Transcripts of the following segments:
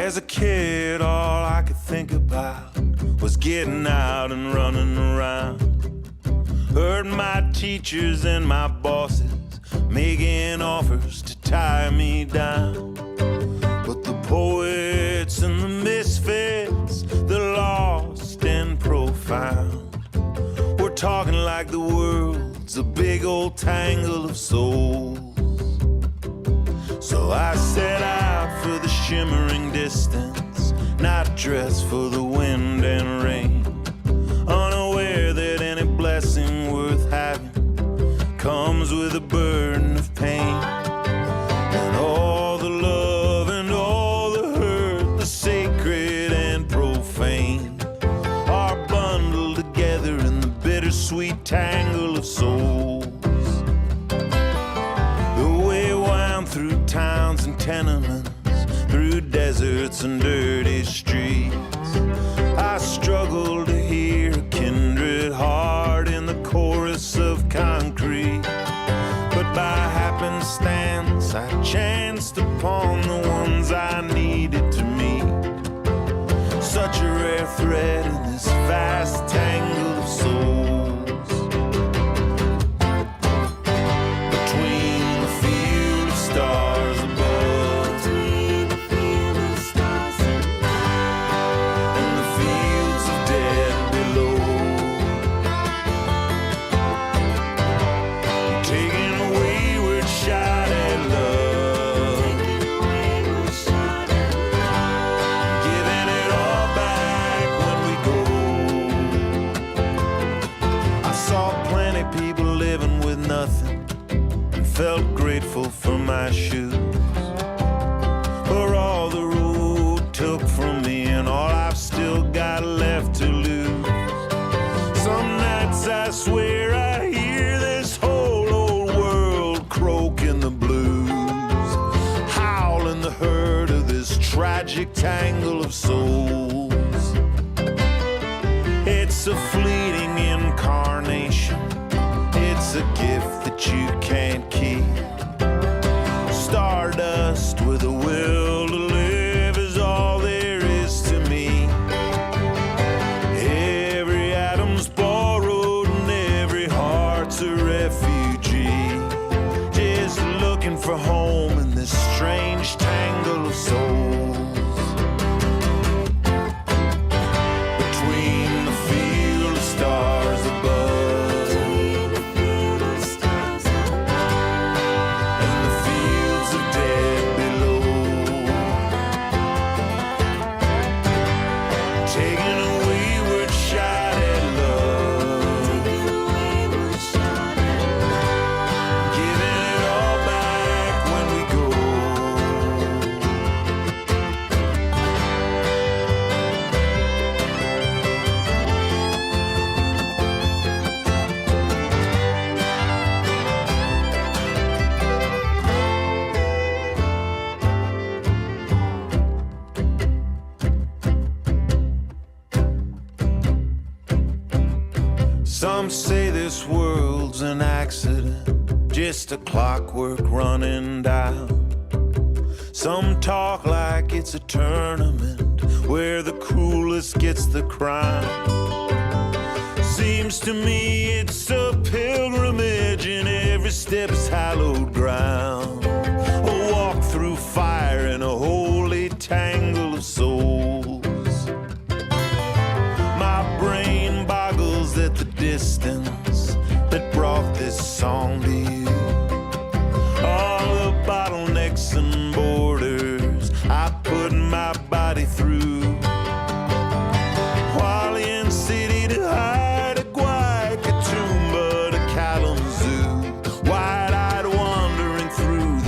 As a kid, all I could think about was getting out and running around. Heard my teachers and my bosses making offers to tie me down. But the poets and the misfits, the lost and profound, we're talking like the world's a big old tangle of souls. So I set out for the shimmering distance, not dressed for the wind and rain, unaware that any blessing worth having comes with a burden of pain. And all the love and all the hurt, the sacred and profane, are bundled together in the bittersweet tangle of souls. The way wound through towns and tenements, through deserts and dirty streets, I struggle to hear a kindred heart in the chorus of concrete. But by happenstance I chanced upon the ones I needed to meet. Such a rare thread in this vast tangle of souls. Between the field of stars above, between the field of stars above, and the fields of dead below, taking a wayward shot at love, giving it all back when we go. I saw plenty people living with nothing and felt grateful for my shoes, for all the road took from me and all I've still got left to lose. Some nights I swear I hear this whole old world croaking the blues, howling the hurt of this tragic tangle of souls. It's a fleeting incarnation, it's a gift that you can't keep. Stardust with a will to live is all there is to me. Every atom's borrowed and every heart's a refugee, just looking for home in this strange tangle of souls. Between the field of stars above, between the field of stars above, and the fields of dead below, taking a wayward shot at love, giving it all back when we go. Some say this world's an accident, just a clockwork running down. Some talk like it's a tournament where the coolest gets the crown. Seems to me it's a pilgrimage and every step is hallowed ground. A walk through fire in a holy tangle of souls. My brain boggles at the distance that brought this song to you. All the bottlenecks and borders I put my body through. Hualien City to hide a Guaycatumba to Kalamazoo, wide-eyed wandering through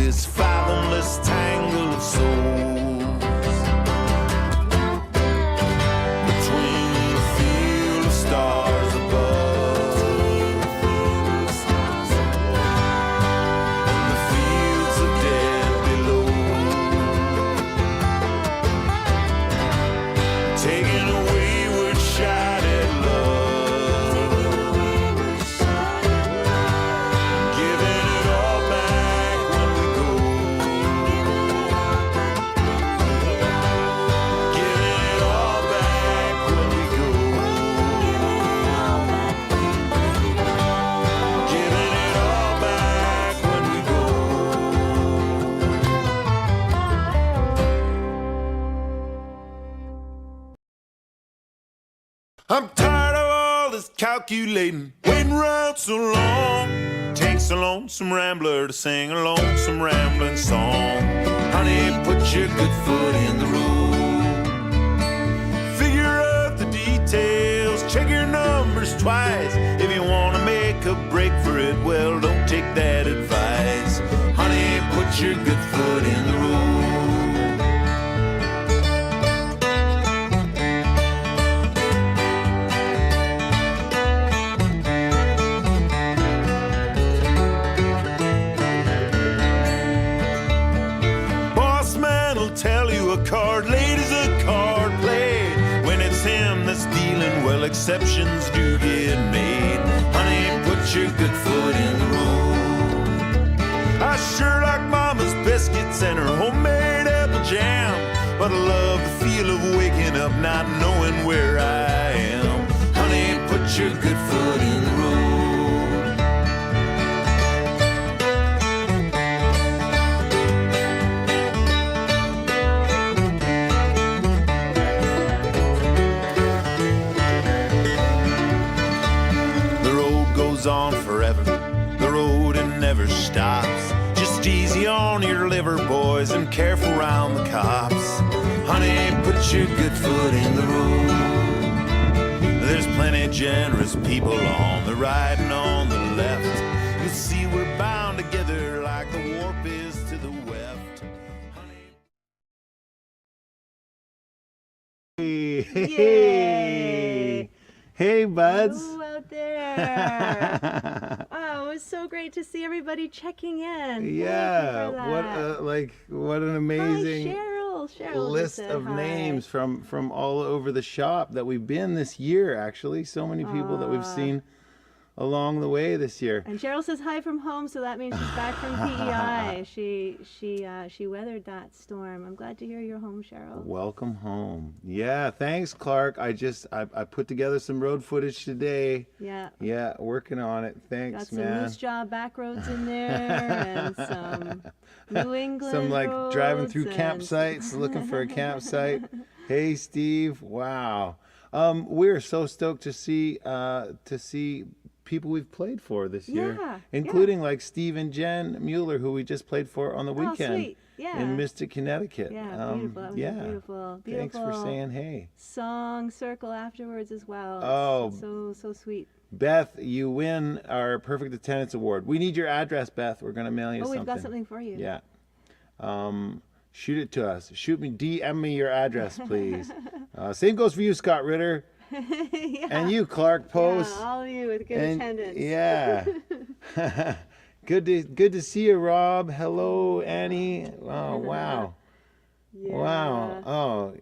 I'm tired of all this calculating, waiting around so long. Takes a lonesome rambler to sing a lonesome rambling song. Honey, put your good foot in the road. Figure out the details, check your numbers twice. If you want to make a break for it, well, don't take that advice. Honey, put your good foot in the road. Tell you a card laid is a card played. When it's him that's dealing, well, exceptions do get made. Honey, put your good foot in the road. I sure like Mama's biscuits and her homemade apple jam, but I love the feel of waking up not knowing where I am. Honey, put your good foot in the road. On forever, the road it never stops. Just easy on your liver, boys, and careful round the cops. Honey, put your good foot in the road. There's plenty of generous people on the right and on the left. You'll see we're bound together like the warp is to the weft. Honey. Yay! Hey, buds. Hello out there. Oh, it was so great to see everybody checking in. Yeah, what an amazing Hi, Cheryl list of names from all over the shop that we've been this year. Actually, so many people that we've seen along the way this year. And Cheryl says hi from home, so that means she's back from PEI. She weathered that storm. I'm glad to hear you're home, Cheryl. Welcome home. Yeah, thanks, Clark. I put together some road footage today. Yeah, working on it. Thanks, got some man. Moose Jaw back roads in there and some New England some like roads driving through campsites, looking for a campsite. Hey, Steve. Wow. We're so stoked to see people we've played for this year, including like Steve and Jen Mueller, who we just played for on the weekend in Mystic, Connecticut. Yeah, beautiful. Beautiful. Thanks for saying hey. Song circle afterwards as well. Oh, so sweet. Beth, you win our Perfect Attendance Award. We need your address, Beth. We're gonna mail you something. Oh, we've got something for you. Yeah. Shoot it to us. DM me your address, please. Same goes for you, Scott Ritter. And you, Clark Post. Yeah, all of you with good attendance. Yeah. Good to see you, Rob. Hello, Annie. Oh, wow. Yeah. Wow. Oh,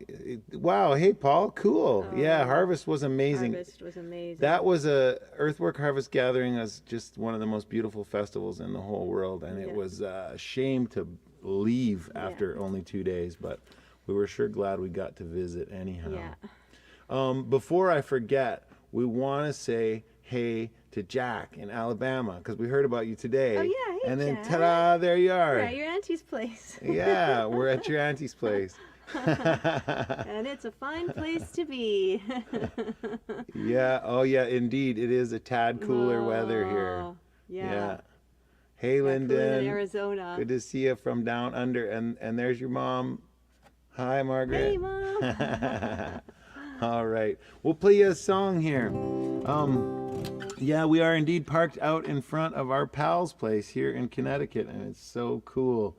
wow. Hey, Paul. Cool. Yeah, Harvest was amazing. Harvest was amazing. That was a Earthwork Harvest Gathering. Was just one of the most beautiful festivals in the whole world, and it was a shame to leave after only 2 days, but we were sure glad we got to visit anyhow. Yeah. Before I forget, we want to say hey to Jack in Alabama because we heard about you today. Oh, yeah. Hey, and then, Jack. ta-da, there you are. We're at your auntie's place. Yeah, we're at your auntie's place. And it's a fine place to be. Yeah. Oh, yeah, indeed. It is a tad cooler weather here. Yeah. Hey, Lyndon. In Arizona. Good to see you from down under. And there's your mom. Hi, Margaret. Hey, Mom. All right, we'll play you a song here. Yeah, we are indeed parked out in front of our pal's place here in Connecticut, and it's so cool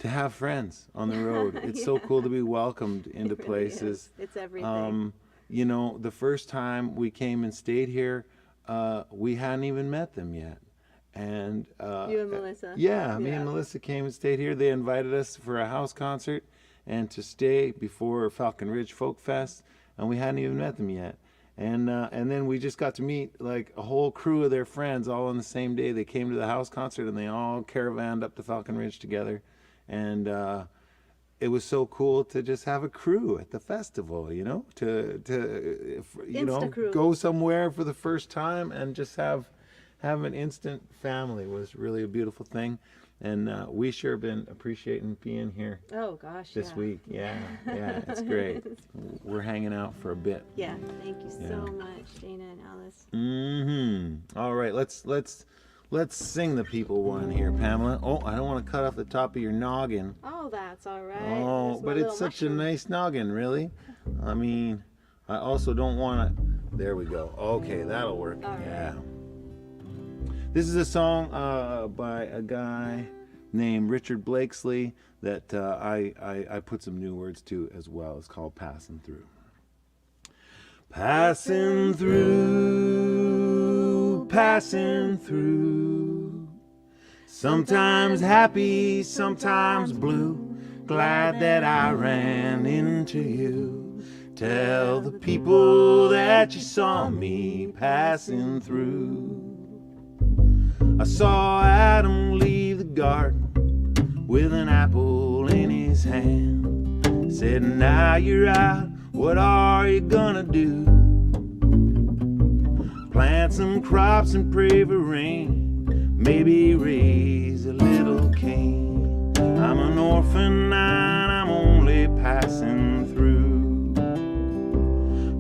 to have friends on the road. It's so cool to be welcomed into places. It's everything. You know, the first time we came and stayed here, we hadn't even met them yet. And you and Melissa. Yeah, me and Melissa came and stayed here. They invited us for a house concert and to stay before Falcon Ridge Folk Fest, and we hadn't even met them yet. And then we just got to meet like a whole crew of their friends all on the same day. They came to the house concert and they all caravanned up to Falcon Ridge together. And it was so cool to just have a crew at the festival, you know, to go somewhere for the first time and just have an instant family was really a beautiful thing. And we sure been appreciating being here Oh gosh. this week. Yeah, it's great. We're hanging out for a bit. Yeah. Thank you so much, Dana and Alice. All right, let's sing the people one here, Pamela. Oh, I don't want to cut off the top of your noggin. Oh, that's all right. Oh, That's my but it's little such mushroom. a nice noggin, really. I mean, I also don't want to. There we go. Okay, that'll work. All Yeah. right. This is a song by a guy named Richard Blakesley that I put some new words to as well. It's called Passing Through. Passing through, passing through. Sometimes happy, sometimes blue. Glad that I ran into you. Tell the people that you saw me passing through. I saw Adam leave the garden with an apple in his hand. Said, now you're out, what are you gonna do? Plant some crops and pray for rain, maybe raise a little cane. I'm an orphan and I'm only passing through.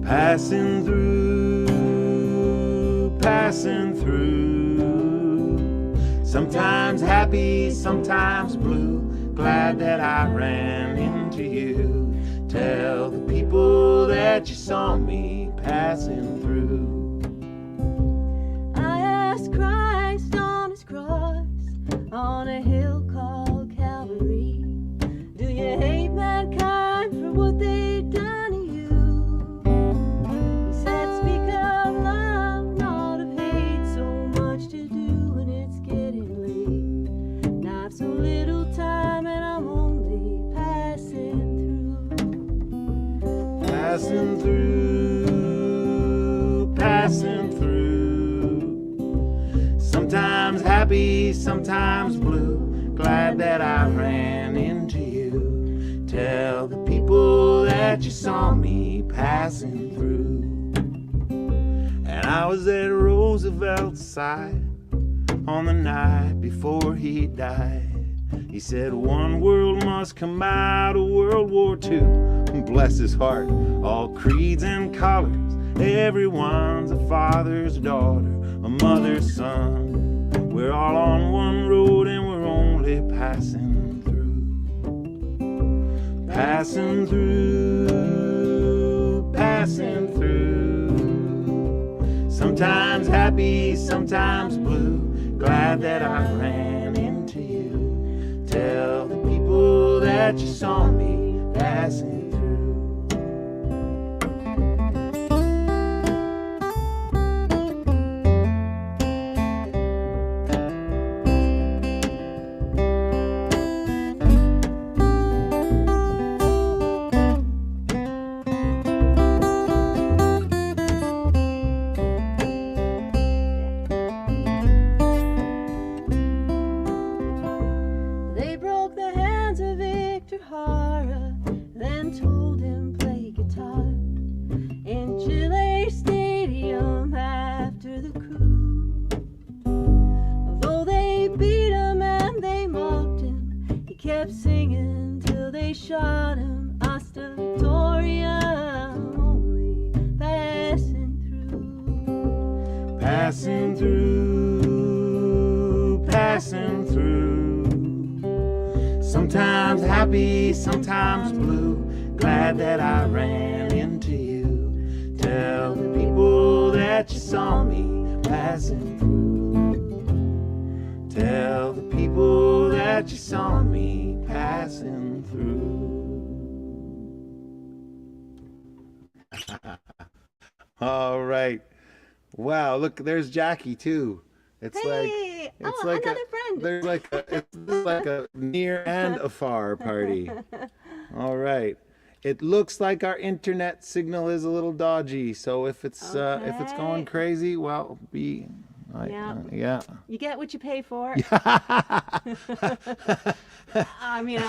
Passing through, passing through. Sometimes happy, sometimes blue. Glad that I ran into you. Tell the people that you saw me passing through. I asked Christ on his cross on a hill called Calvary, do you hate mankind for what they've done to you? He said, speak of love, not of hate, so much to do and it's getting late. Now I've so little time and I'm only passing through. Passing through, passing through. Sometimes happy, sometimes blue. Glad that I ran into you. Tell the people that you saw me passing through. And I was at Roosevelt's side on the night before he died. He said one world must come out of World War II. Bless his heart, all creeds and colors. Everyone's a father's daughter, a mother's son. We're all on one road and we're only passing through. Passing through, passing through. Sometimes happy, sometimes blue. Glad that I ran into you. Tell the people that you saw me passing through. They broke the hands of Victor Hara, then told him play guitar in Chile Stadium after the coup. Although they beat him and they mocked him, he kept singing till they shot him. Hasta Victoria, only passing through. Passing through, passing through. Sometimes happy, sometimes blue. Glad that I ran into you. Tell the people that you saw me passing through. Tell the people that you saw me passing through. All right. Wow, look, there's Jackie too. It's Hey! it's Oh, like another friend. There's like it's like a near and a far party. All right. It looks like our internet signal is a little dodgy, so if it's Okay. going crazy, well, yeah. You get what you pay for. I mean,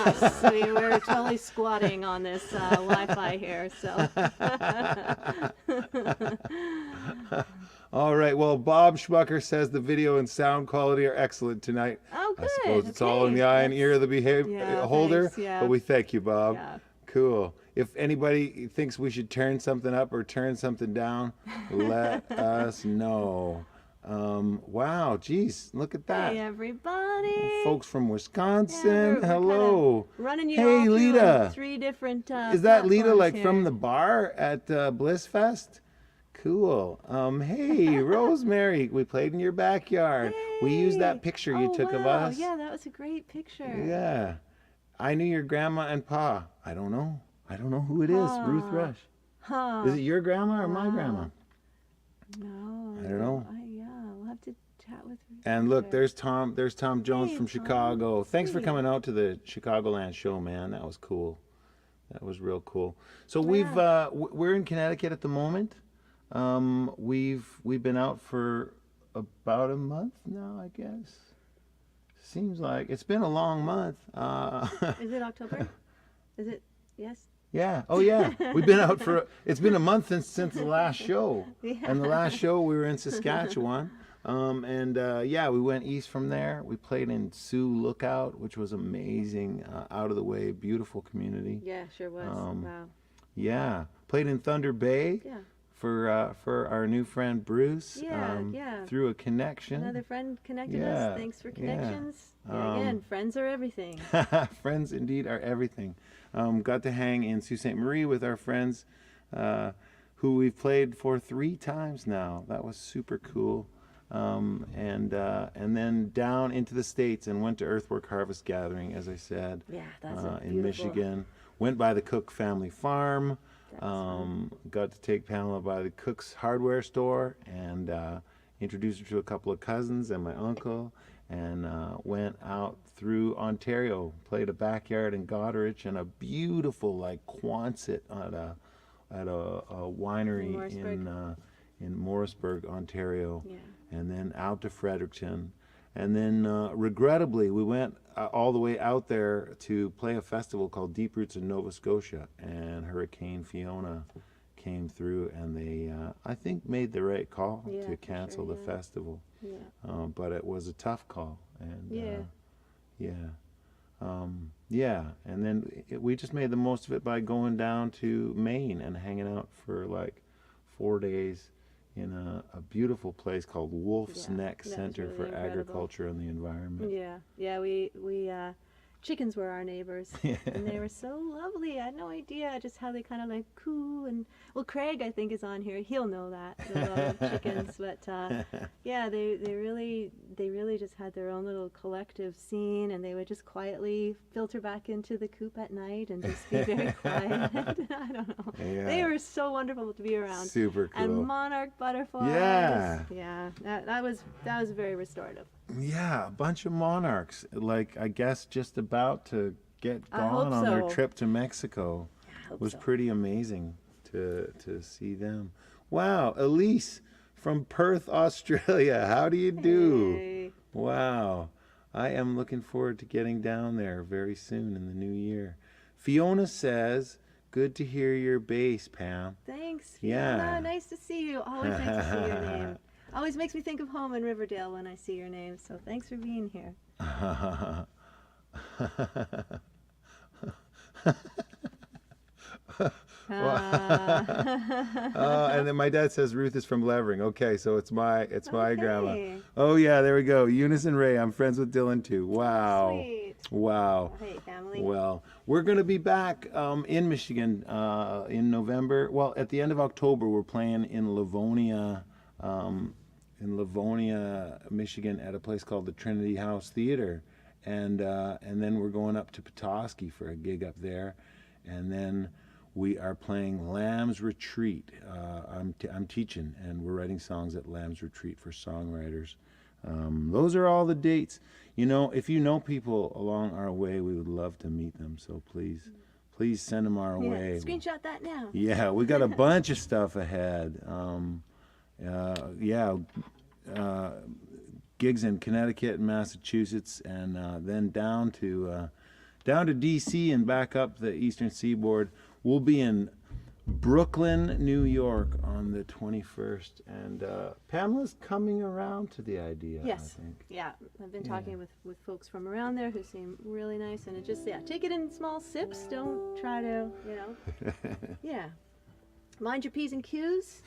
we're totally squatting on this Wi-Fi here, so. All right. Well, Bob Schmucker says the video and sound quality are excellent tonight. Oh, good. suppose it's all in Okay. the eye and ear of the beholder, thanks, yeah. but we thank you, Bob. Yeah. Cool. If anybody thinks we should turn something up or turn something down, let us know. Wow, geez, look at that. Hey, everybody. Folks from Yeah, Wisconsin, we're hello. kinda running you Hey, all through Lita. on 3 different Is that Lita platforms like from here. the bar at Bliss Fest? Cool. Hey, Rosemary, we played in your backyard. We used that Hey. picture you Oh, took of wow. us. Yeah, that was a great picture. Yeah. I knew your grandma and pa. I don't know. I don't know who it is. Ruth Huh. Rush. Huh. Is it your grandma or my Wow. grandma? No. I don't know. Yeah, we'll have to chat with her. And look, later. there's Tom Jones Hey, from Tom. Chicago. Thanks for Sweet. coming out to the Chicagoland show, man. That was cool. That was real cool. So we've Yeah. we're in Connecticut at the moment. We've been out for about a month now, I guess. Seems like it's been a long month. Is it October? Is it? Yes. Yeah. Oh, yeah. We've been out it's been a month since the last show. Yeah. And the last show we were in Saskatchewan. Yeah, we went east from there. We played in Sioux Lookout, which was amazing. Out of the way, beautiful community. Yeah, sure was. Wow. Yeah. Played in Thunder Bay Yeah. for our new friend Bruce. Yeah, yeah. Through a connection. Another friend connected Yeah, us. Thanks for yeah. connections. Yeah, again, friends are everything. Friends indeed are everything. Got to hang in Sault Ste. Marie with our friends who we've played for 3 times now. That was super cool. And then down into the States and went to Earthwork Harvest Gathering, as I said, Yeah, that's in beautiful. Michigan. Went by the Cook family farm. That's fun. Got to take Pamela by the Cook's hardware store and introduced her to a couple of cousins and my uncle, and went out through Ontario, played a backyard in Goderich and a beautiful like Quonset at a winery in Morrisburg, Ontario, Yeah. and then out to Fredericton. And then, regrettably, we went all the way out there to play a festival called Deep Roots in Nova Scotia. And Hurricane Fiona came through, and they, I think, made the right call Yeah, to for cancel sure, the yeah. festival. Yeah. But it was a tough call. And, Yeah. yeah. And then we just made the most of it by going down to Maine and hanging out for like 4 days in a beautiful place called Wolf's Yeah, Neck that was Center really for incredible. Agriculture and the Environment. Yeah. Yeah, we chickens were our neighbors, and they were so lovely. I had no idea just how they kind of like coo. And well, Craig, I think, is on here. He'll know that, the love of chickens. But yeah, they really just had their own little collective scene, and they would just quietly filter back into the coop at night and just be very quiet. I don't know. Yeah. They were so wonderful to be around. Super cool. And monarch butterflies. Yeah. Yeah. That was very restorative. Yeah, a bunch of monarchs, like I guess just about to get I hope gone on their so. trip to Mexico. I hope Was so. pretty amazing to see them. Wow, Elise from Perth, Australia. How do you do? Hey. Wow. I am looking forward to getting down there very soon in the new year. Fiona says, good to hear your bass, Pam. Thanks. Yeah. Fiona. Nice to see you. Always nice to see your name. Always makes me think of home in Riverdale when I see your name. So thanks for being here. And then my dad says Ruth is from Levering. Okay, so it's my grandma. Okay. Oh yeah, there we go. Eunice and Ray. I'm friends with Dylan too. Wow. Sweet. Wow. Hey, family. Well, we're going to be back in Michigan in November. Well, at the end of October, we're playing in Livonia, Michigan, at a place called the Trinity House Theater, and then we're going up to Petoskey for a gig up there, and then we are playing Lamb's Retreat. I'm teaching, and we're writing songs at Lamb's Retreat for songwriters. Those are all the dates. You know, if you know people along our way, we would love to meet them. So please send them our Yeah, way. screenshot that now. Yeah, we got a bunch of stuff ahead. Gigs in Connecticut and Massachusetts, and then down to D.C. and back up the Eastern Seaboard. We'll be in Brooklyn, New York on the 21st. And Pamela's coming around to the idea, Yes. I think. Yeah, I've been talking with folks from around there who seem really nice, and it just, take it in small sips. Don't try to, yeah. Mind your P's and Q's.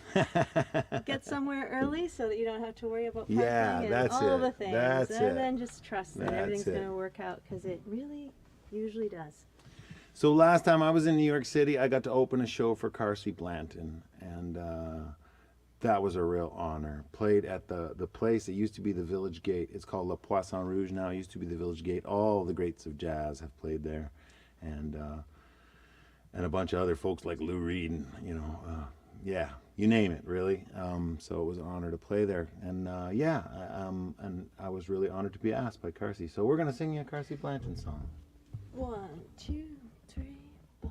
Get somewhere early so that you don't have to worry about parking and that's all it. the things. That's and it. then just trust that That's everything's it. going to work out, because it really usually does. So last time I was in New York City, I got to open a show for Carsey Blanton, and that was a real honor. Played at the place that used to be the Village Gate. It's called Le Poisson Rouge now. It used to be the Village Gate. All the greats of jazz have played there, and a bunch of other folks like Lou Reed, and you name it, really. So it was an honor to play there, and and I was really honored to be asked by Carsey. So we're gonna sing you a Carsey Blanton song. 1, 2, 3, 4.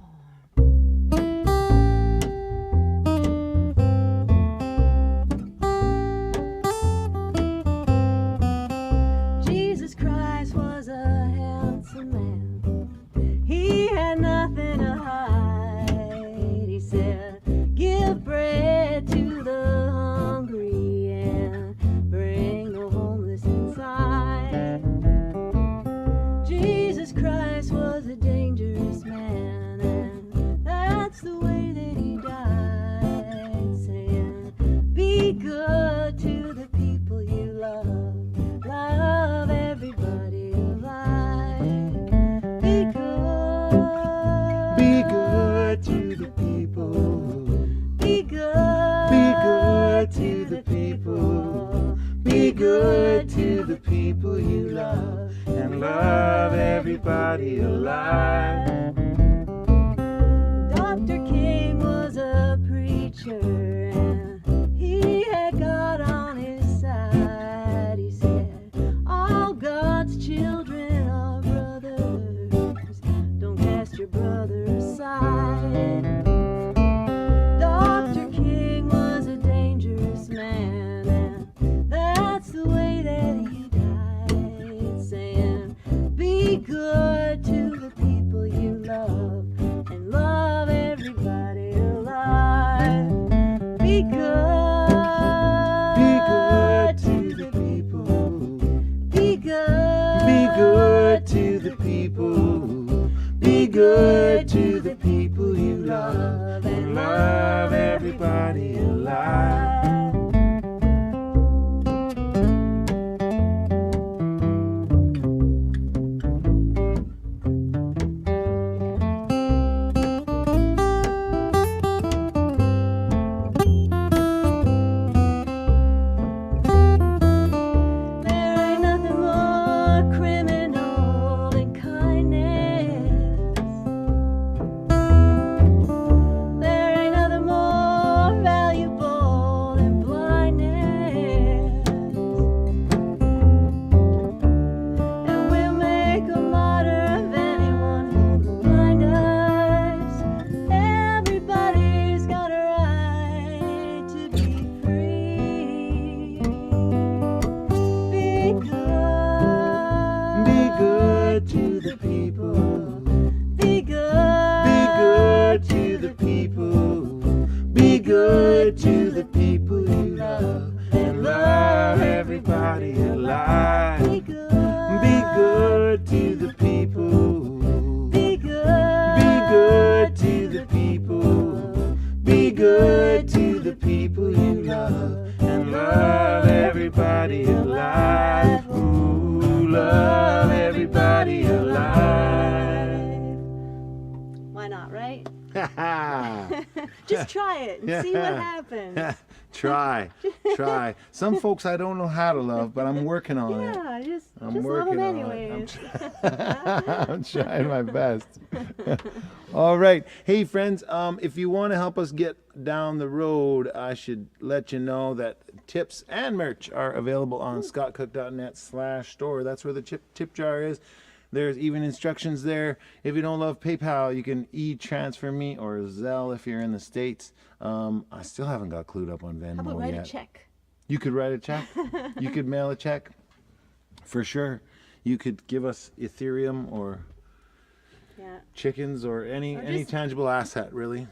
Jesus Christ was a handsome man. He had nothing to hide. He said, "Give bread to the hungry and bring the homeless inside." Jesus Christ was a dangerous man, and that's the way that he died, saying, "Be good to the people you love, love everybody alive. Be good to the people, be good to the people, be good to the people you love, And love everybody alive. Dr. King was a preacher, and he had God on his side. He said, "All God's children are brothers. Don't cast your brother aside." Dr. King was a dangerous man, and that's the way that he died, saying, "Be good to the people you love, and love everybody alive. Be good to the people, be good to the people, be good to the people you love, and love everybody alive." There ain't nothing more criminal than kindness. There ain't nothing more valuable than blindness. And we'll make a martyr of anyone who'll blind us. Everybody's got a right to be free. Be good to the people. Be good to the people. Be good to the people you love, and love everybody alive. Be good to the people. Be good to the people. Be good to the people you love, and love everybody alive. Ooh, love everybody alive. Why not, right? Ha Just try it and see what happens. Try. Some folks I don't know how to love, but I'm working on it. Yeah, just I'm love working them on it. anyways. I'm trying my best. All right. Hey, friends, if you want to help us get down the road, I should let you know that tips and merch are available on scottcook.net/store. That's where the tip jar is. There's even instructions there. If you don't love PayPal, you can e-transfer me, or Zelle if you're in the States. I still haven't got clued up on Venmo How about write yet. a check? You could write a check. You could mail a check. For sure. You could give us Ethereum or Yeah. chickens or any just- tangible asset, really.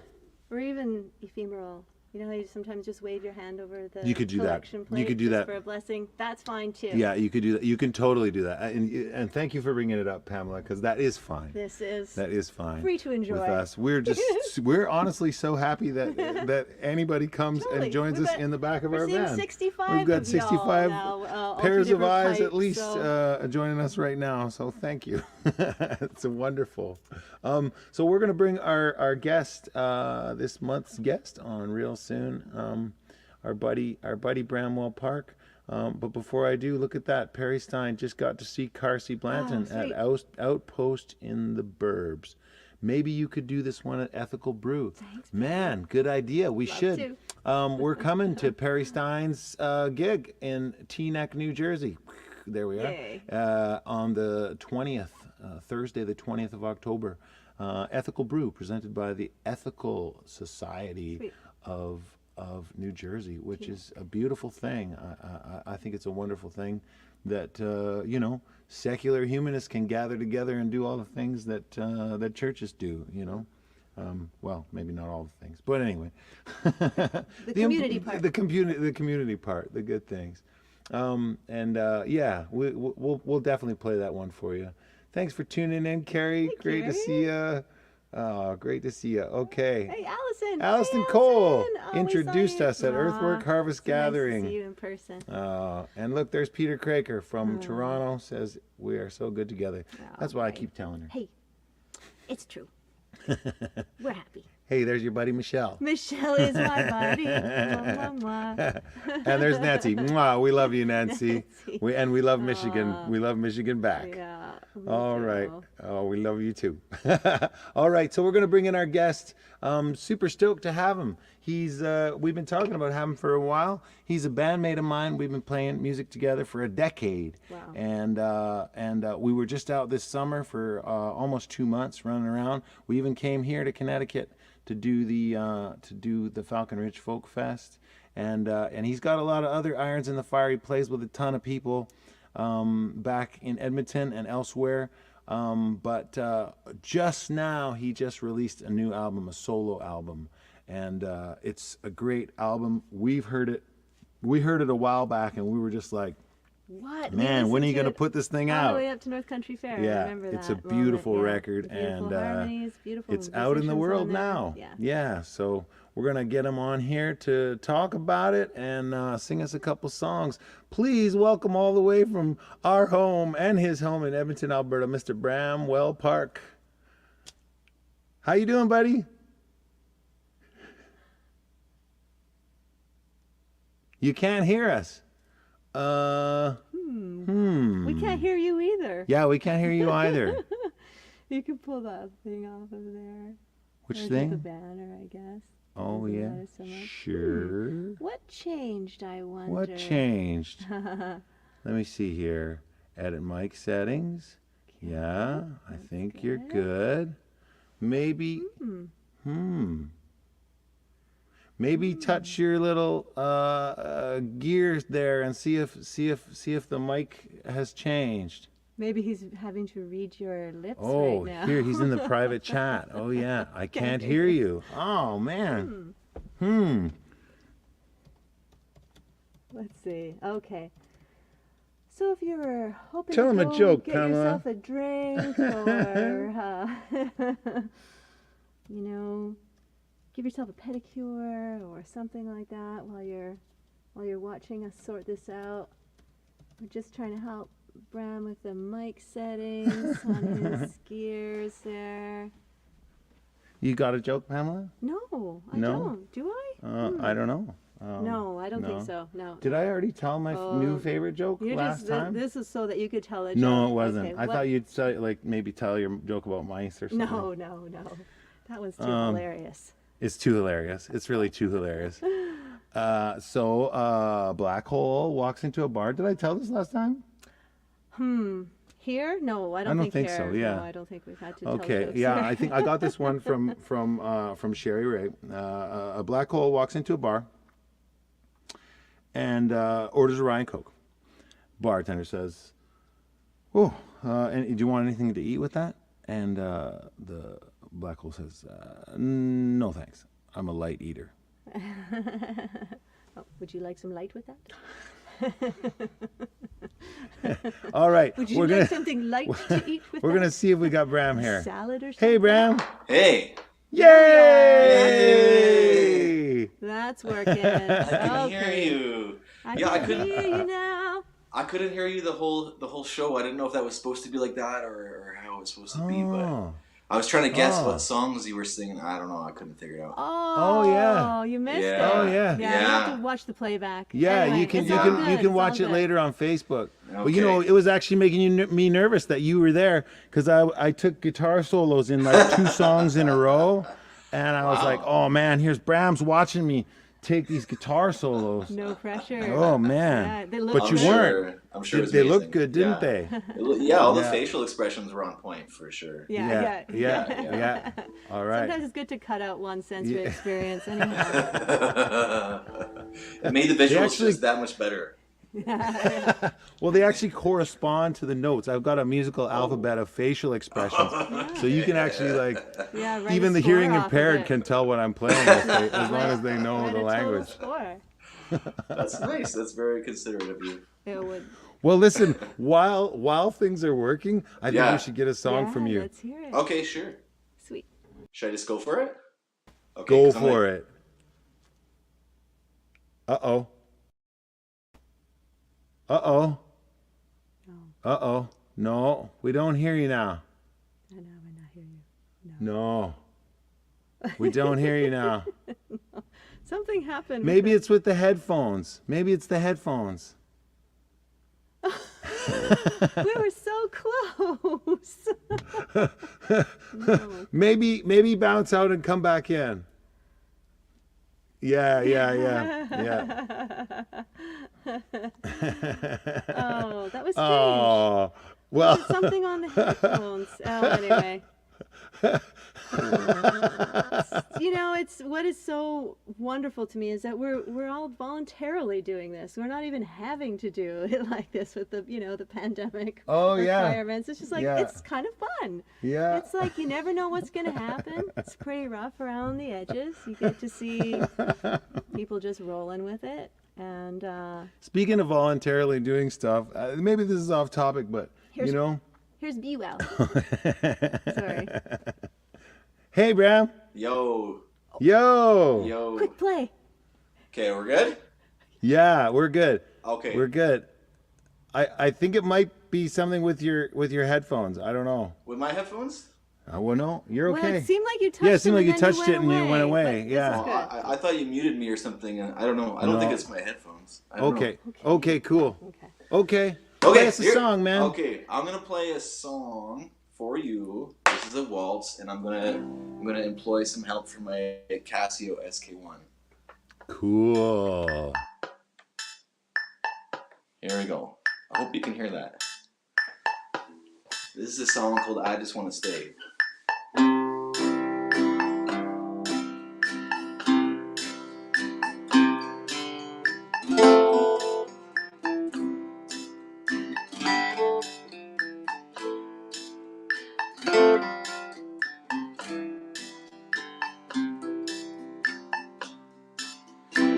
Or even ephemeral. You know how you sometimes just wave your hand over the You could do that. collection plate You could do just that. for a blessing. That's fine too. Yeah, you could do that. You can totally do that. And thank you for bringing it up, Pamela, because that is fine. This is That is fine. free to enjoy. With us. We're honestly so happy that anybody comes Totally. and joins We've us got- in the back of we're our seeing van. 65 We've got of y'all 65 now, all pairs through of eyes different at least types, joining us right now. So thank you. It's wonderful. So we're going to bring our guest, this month's guest, on real soon. Our buddy Bramwell Park. But before I do, look at that. Perry Stein just got to see Carsey Blanton at Outpost in the Burbs. Maybe you could do this one at Ethical Brew. Thanks, Man, good idea. We should. We're coming to Perry Stein's gig in Teaneck, New Jersey. There we are. Yay. On the 20th, Thursday, the 20th of October. Ethical Brew, presented by the Ethical Society Sweet. of New Jersey, which is a beautiful thing. I think it's a wonderful thing that secular humanists can gather together and do all the things that that churches do. Well, maybe not all the things, but anyway, The community part. the community part, the good things. Yeah, we'll definitely play that one for you. Thanks for tuning in, Carrie. Great to see you. Oh, great to see you. Okay. Hey, Allison. Allison Hey, Cole Allison. introduced us at Earthwork Harvest so nice Gathering. to see you in person. And look, there's Peter Craker from Toronto, says we are so good together. That's why I keep telling her. Hey, it's true. We're happy. Hey, there's your buddy Michelle. Michelle is my buddy. Mwah, mwah, mwah. And there's Nancy. Mwah, we love you, Nancy. Nancy. We love Michigan. We love Michigan back. Yeah. we All do. right. Oh, we love you too. All right. So we're going to bring in our guest. Super stoked to have him. We've been talking about having him for a while. He's a bandmate of mine. We've been playing music together for a decade. Wow. And we were just out this summer for almost 2 months running around. We even came here to Connecticut to do the Falcon Ridge Folk Fest. And he's got a lot of other irons in the fire. He plays with a ton of people back in Edmonton and elsewhere. But just now, he just released a new album, a solo album. And it's a great album. We heard it a while back, and we were just like, What? man, when are you going to put this thing All out? the way up to North Country Fair. I Yeah, remember it's that a beautiful moment, yeah. record, Beautiful and harmonies, beautiful it's out in the musicians world on there. now. Yeah. So we're gonna get him on here to talk about it and sing us a couple songs. Please welcome all the way from our home and his home in Edmonton, Alberta, Mr. Bramwell Park. How you doing, buddy? You can't hear us. We can't hear you either. Yeah, we can't hear you either. You can pull that thing off of there. Which Or thing? The banner, I guess. Oh, Doesn't yeah. matter so much. Sure. What changed, I wonder? What changed? Let me see here. Edit mic settings. Yeah, I think you're good. Maybe. Maybe touch your little gears there and see if the mic has changed. Maybe he's having to read your lips Oh, right now. here he's in the private chat. Oh yeah, I can't hear you. Oh man. Let's see. Okay. So if you were hoping Tell to him a go joke, get Pamela. yourself a drink or, give yourself a pedicure or something like that while you're watching us sort this out. We're just trying to help Bram with the mic settings on his gears there. You got a joke, Pamela? No, I No? don't. Do I? I don't know. No, I don't no. think so. No. Did I already tell my new favorite joke You're last just, time? This is so that you could tell a joke. No, it wasn't. Okay, I what- thought you'd say, maybe tell your joke about mice or something. No. That was too hilarious. It's too hilarious. It's really too hilarious. So a black hole walks into a bar. Did I tell this last time? Here? No, I don't think here. so, yeah. No, I don't think we've had to tell Okay, jokes yeah, here. I think I got this one from Sherry Ray. A black hole walks into a bar and orders a Rye and Coke. Bartender says, "Oh, and do you want anything to eat with that?" And the black hole says, "No, thanks. I'm a light eater. Oh, would you like some light with that? All right. Would you like something light to eat with We're that? going to see if we got Bram here. Salad or something? Hey, Bram. Hey. Yay! That's working. I can hear you. I Yeah, I can couldn't. hear you now. I couldn't hear you the whole show. I didn't know if that was supposed to be like that or how it was supposed to be. But I was trying to guess what songs you were singing. I don't know. I couldn't figure it out. Oh, yeah. You missed Yeah. it. Oh, yeah. Yeah, you have to watch the playback. Yeah, Anyway, you can it's all good. you It's can all watch it good. later on Facebook. But you Okay. know, it was actually making me nervous that you were there because I took guitar solos in like 2 songs in a row, and I was like, oh man, here's Bram's watching me take these guitar solos. No pressure. Oh man, Yeah, they look but you good. weren't. I'm sure it was They amazing. looked good, didn't they? Yeah, all the Yeah. facial expressions were on point for sure. Yeah. Yeah. All right. Sometimes it's good to cut out one sensory experience anyhow. It made the visuals actually- just that much better. Well, they actually correspond to the notes. I've got a musical alphabet of facial expressions, so you can actually like Yeah, write even a the score hearing off of impaired it. can tell what I'm playing as long as they know Write the a total language. score. That's nice. That's very considerate of you. It would. Well, listen, while things are working, I think Yeah. we should get a song from you. Let's hear it. Okay, sure. Sweet. Should I just go for it? Okay, Go 'cause I'm for like- it. Uh-oh. Uh-oh. Uh-oh. No, we don't hear you now. I know, we're not hearing you. No. We don't hear you now. Something happened. Maybe it's with the headphones. Maybe it's the headphones. We were so close. No. Maybe bounce out and come back in. Yeah. Oh, that was strange. Oh, well. Something on the headphones. Oh, anyway. You know, it's what is so wonderful to me is that we're all voluntarily doing this. We're not even having to do it like this with the the pandemic requirements. It's just like it's kind of fun. Yeah. It's like you never know what's gonna happen. It's pretty rough around the edges. You get to see people just rolling with it. And Speaking of voluntarily doing stuff, maybe this is off topic, but Here's- you know. here's Bramwell. Sorry. Hey, Bram. Yo. Yo. Quick play. Okay, we're good? Yeah, we're good. Okay. We're good. I think it might be something with your headphones. I don't know. With my headphones? Well, no, you're Well, okay. it seemed like you touched Yeah, it seemed them like you and then touched it and you went away. but Yeah. this is Oh, good. I thought you muted me or something. I don't know. I don't think it's my headphones. I don't Okay. Okay, cool. Okay. Okay. know. Play us a here- song, man. Okay, I'm gonna play a song for you. This is a waltz, and I'm gonna employ some help from my Casio SK1. Cool. Here we go. I hope you can hear that. This is a song called "I Just Want to Stay."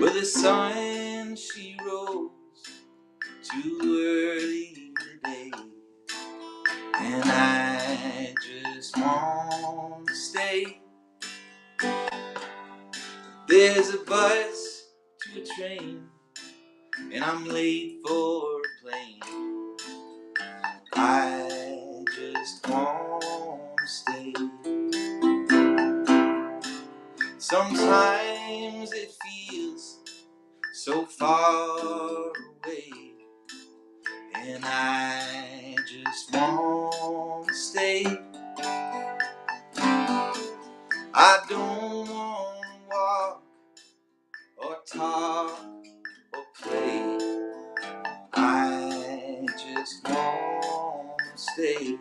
With the sun she rose too early today, and I just want to stay. There's a bus to a train, and I'm late for a plane. I just want to stay. Sometimes it feels so far away, and I just want to stay. I don't want to walk or talk or play. I just want to stay.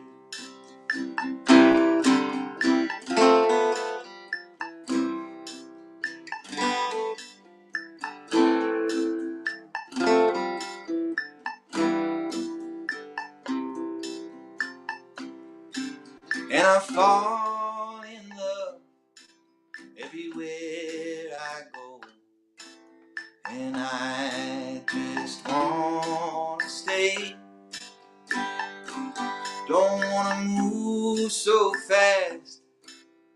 And I fall in love everywhere stay. Don't wanna move so fast.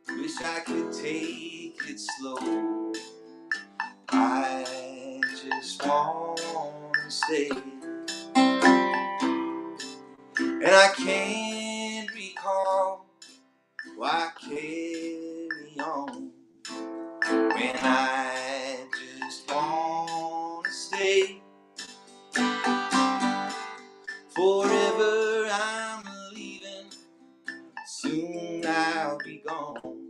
Wish I could take it slow. I just wanna stay. And I can't recall why carry on when I just wanna stay. Forever I'm leaving, soon I'll be gone.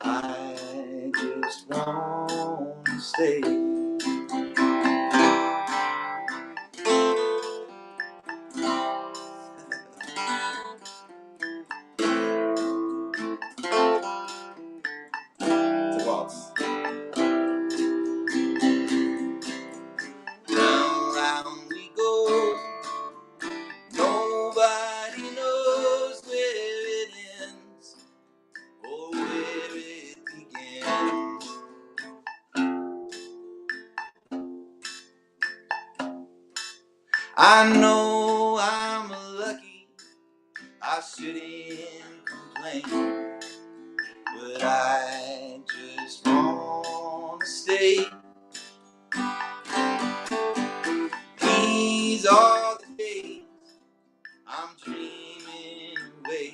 I just wanna stay. It's a waltz. Round, round we go. Nobody knows where it ends or where it begins. I know I'm lucky, I shouldn't complain, but I just wanna stay. These are the days I'm dreaming away.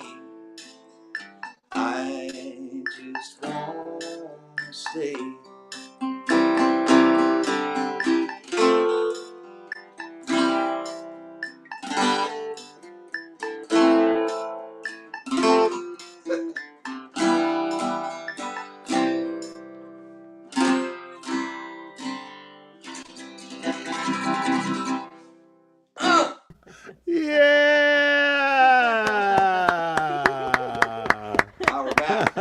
I just wanna stay. Yeah. Now we're back.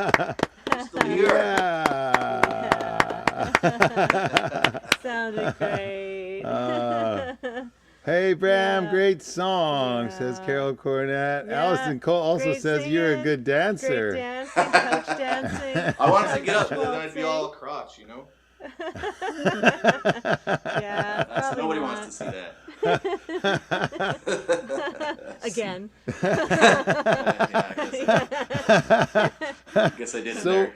We're still here. Yeah. Sounded great. Hey, Bram, Yeah. great song, Yeah. says Carol Cornett. Yeah. Allison Cole also Great says you're a singing. good dancer. Great dancing, coach dancing. I wanted to get up, coach but then I'd be all waltzing. crotch, you know? Yeah, probably Nobody not. wants to see that. Again. I guess I did it So- there.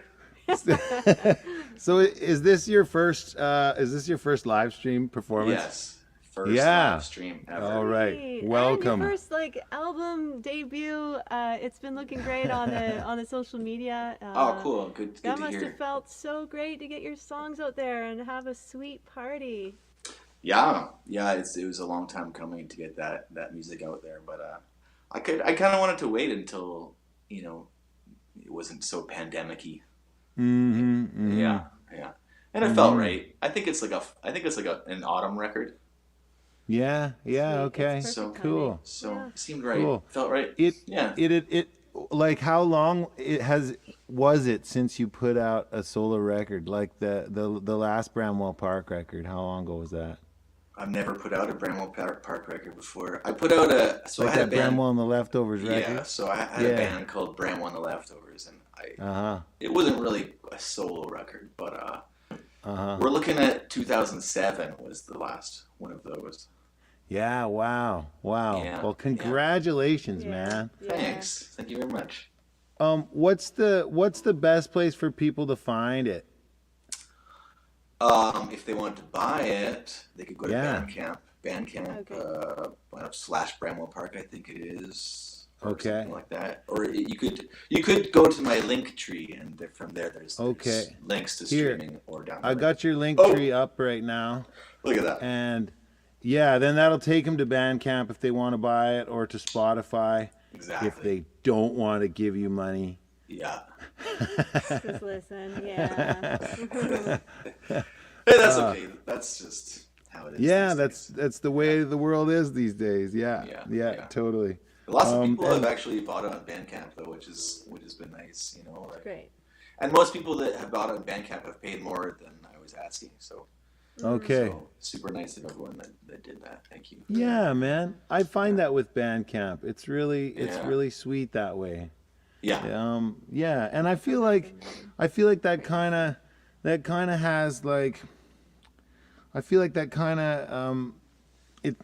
So is this your first live stream performance? Yes. First Yeah. live stream ever. All right. Great. Welcome. And your first album debut. It's been looking great on the social media. Oh, cool. Good That to must hear. have felt so great to get your songs out there and have a sweet party. Yeah. It was a long time coming to get that music out there, but I kind of wanted to wait until it wasn't so pandemic-y. Mm-hmm. Yeah. And it felt right. I think it's like an autumn record. Yeah. Sweet. Okay. It's So perfect cool. timing. So Yeah. it seemed right. Cool. Felt right. Yeah. It like how long was it since you put out a solo record, like the last Bramwell Park record? How long ago was that? I've never put out a Bramwell Park record before. I put out I had a band. Bramwell and the Leftovers Yeah, record. so I had a band called Bramwell and the Leftovers, and it wasn't really a solo record, but we're looking at 2007 was the last one of those. Yeah. Wow. Yeah, Well, congratulations, Yeah. man. Yeah. Thanks. Thank you very much. What's the best place for people to find it? If they want to buy it, they could go to Yeah. Bandcamp, Okay. / Bramwell Park, I think it is. Or Okay. something like that. Or you could go to my link tree, and from there there's links to Here. streaming or downloading. I got your link tree up right now, Look at that. and yeah, then that'll take them to Bandcamp if they want to buy it, or to Spotify Exactly. if they don't want to give you money. Yeah. Just listen. Yeah. Hey, that's okay. That's just how it is. Yeah, these days. that's the way the world is these days. Yeah, Yeah. totally. Lots of people have and- actually bought it on Bandcamp though, which has been nice, like- Great. And most people that have bought it on Bandcamp have paid more than I was asking, so Okay. so super nice of everyone that did that. Thank you. Yeah, man. I find that with Bandcamp, it's really Yeah. really sweet that way. Yeah. Yeah, and I feel like that kind of has like, I feel like that kind of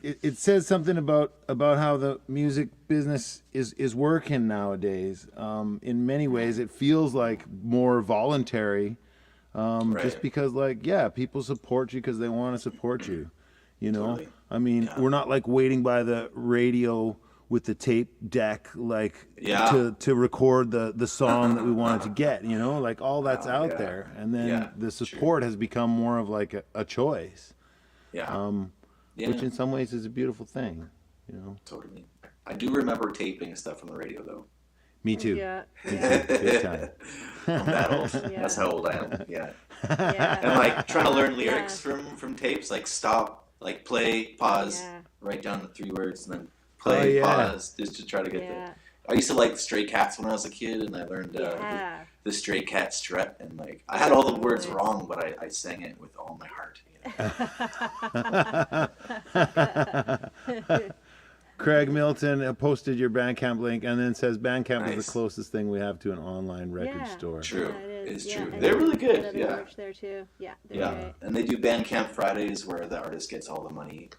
it says something about how the music business is working nowadays. In many ways, it feels like more voluntary, just because people support you because they want to support you. You know, Totally. I mean, we're not like waiting by the radio with the tape deck to record the song that we wanted to get. You know, like all that's out there, and then the support has become more of like a choice. Which in some ways is a beautiful thing, you know. Totally. I do remember taping stuff on the radio, though. Me too. Yeah. Me too. Big time. I'm that old. That's how old I am. Yeah. And like trying to learn lyrics from tapes, like stop, like play, pause, write down the 3 words, and then play, pause, just to try to get the. I used to like Stray Cats when I was a kid, and I learned the Stray Cat strut, and like I had all the words wrong, but I sang it with all my heart. Craig Milton posted your Bandcamp link and then says Bandcamp is the closest thing we have to an online record store. True. Yeah, it's yeah, true. and They're really good. Yeah. Merch there too. Yeah. Great. And they do Bandcamp Fridays where the artist gets all the money.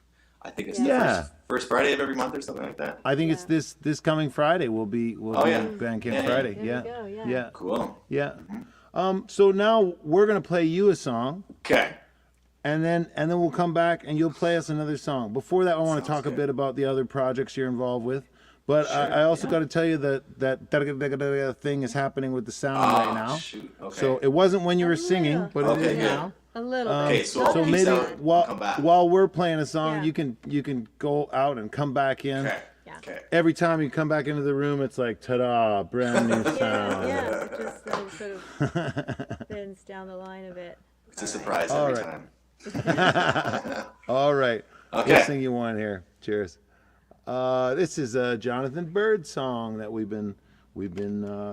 I think it's the first Friday of every month or something like that. I think it's this coming Friday will be Bandcamp Friday. There you go. Cool. Yeah. So now we're gonna play you a song. Okay. And then we'll come back and you'll play us another song. Before that, I want to talk a bit about the other projects you're involved with. But I also got to tell you that thing is happening with the sound right now. Shoot. Okay. So it wasn't when you were singing, but it is now. A little bit. Okay, so I'll maybe come back. while we're playing a song, you can go out and come back in. Okay. Yeah. Okay. Every time you come back into the room, it's like ta-da, brand new sound. Yeah, it just sort of thins down the line a bit. It's a surprise every time. All right. Okay. We'll sing you one here. Cheers. This is a Jonathan Bird song that we've been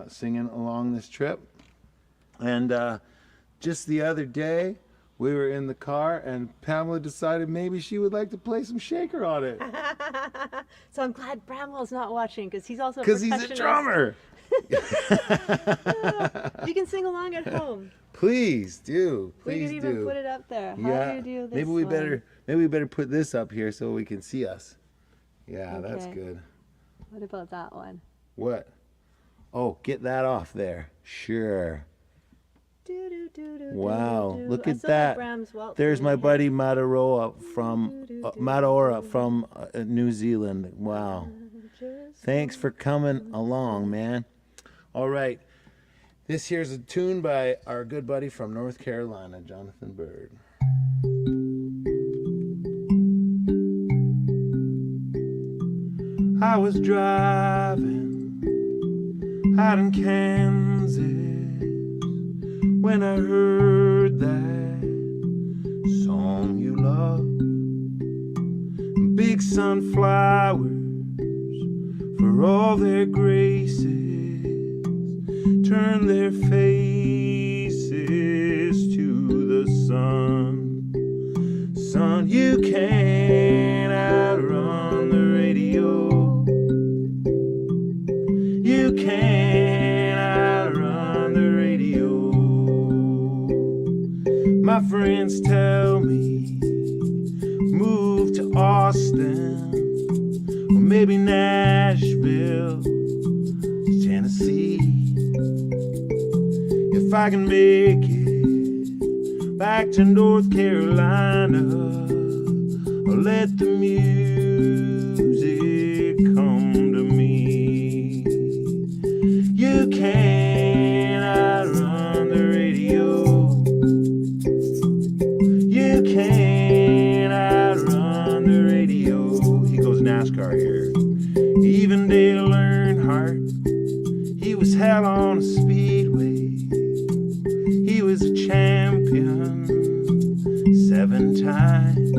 singing along this trip. And just the other day, we were in the car, and Pamela decided maybe she would like to play some shaker on it. So I'm glad Bramwell's not watching because he's also Because he's a drummer. You can sing along at home. Please do. We Please could even do. put it up there. How do you do this? Maybe we better put this up here so we can see us. Yeah, that's good. What about that one? What? Oh, get that off there. Sure. Wow, look at that. There's my buddy Mataora from New Zealand. Wow. Thanks for coming along, man. All right. This here's a tune by our good buddy from North Carolina, Jonathan Bird. I was driving out in Kansas when I heard that song you love. Big sunflowers for all their graces turn their faces to the sun. Son, you can't outrun the radio. You can't outrun the radio. My friends tell me move to Austin or maybe Nashville, Tennessee. If I can make it back to North Carolina, or let the music come to me. You can't outrun the radio. You can't outrun the radio. He goes NASCAR here. Even Dale Earnhardt, he was hell on a speedway. He was a champion 7 times.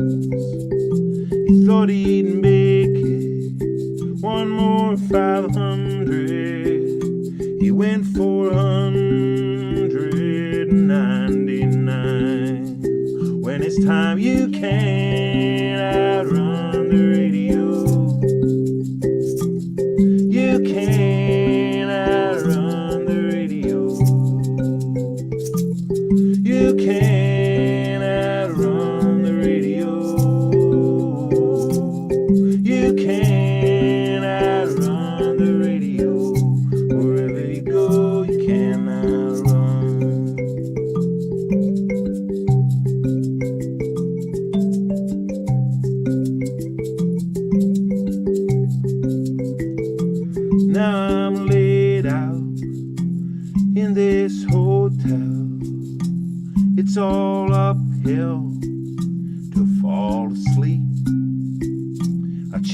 He thought he'd make it one more 500. He went 499. When it's time, you can't outrun the radio. You can't outrun the radio. You can't outrun the radio.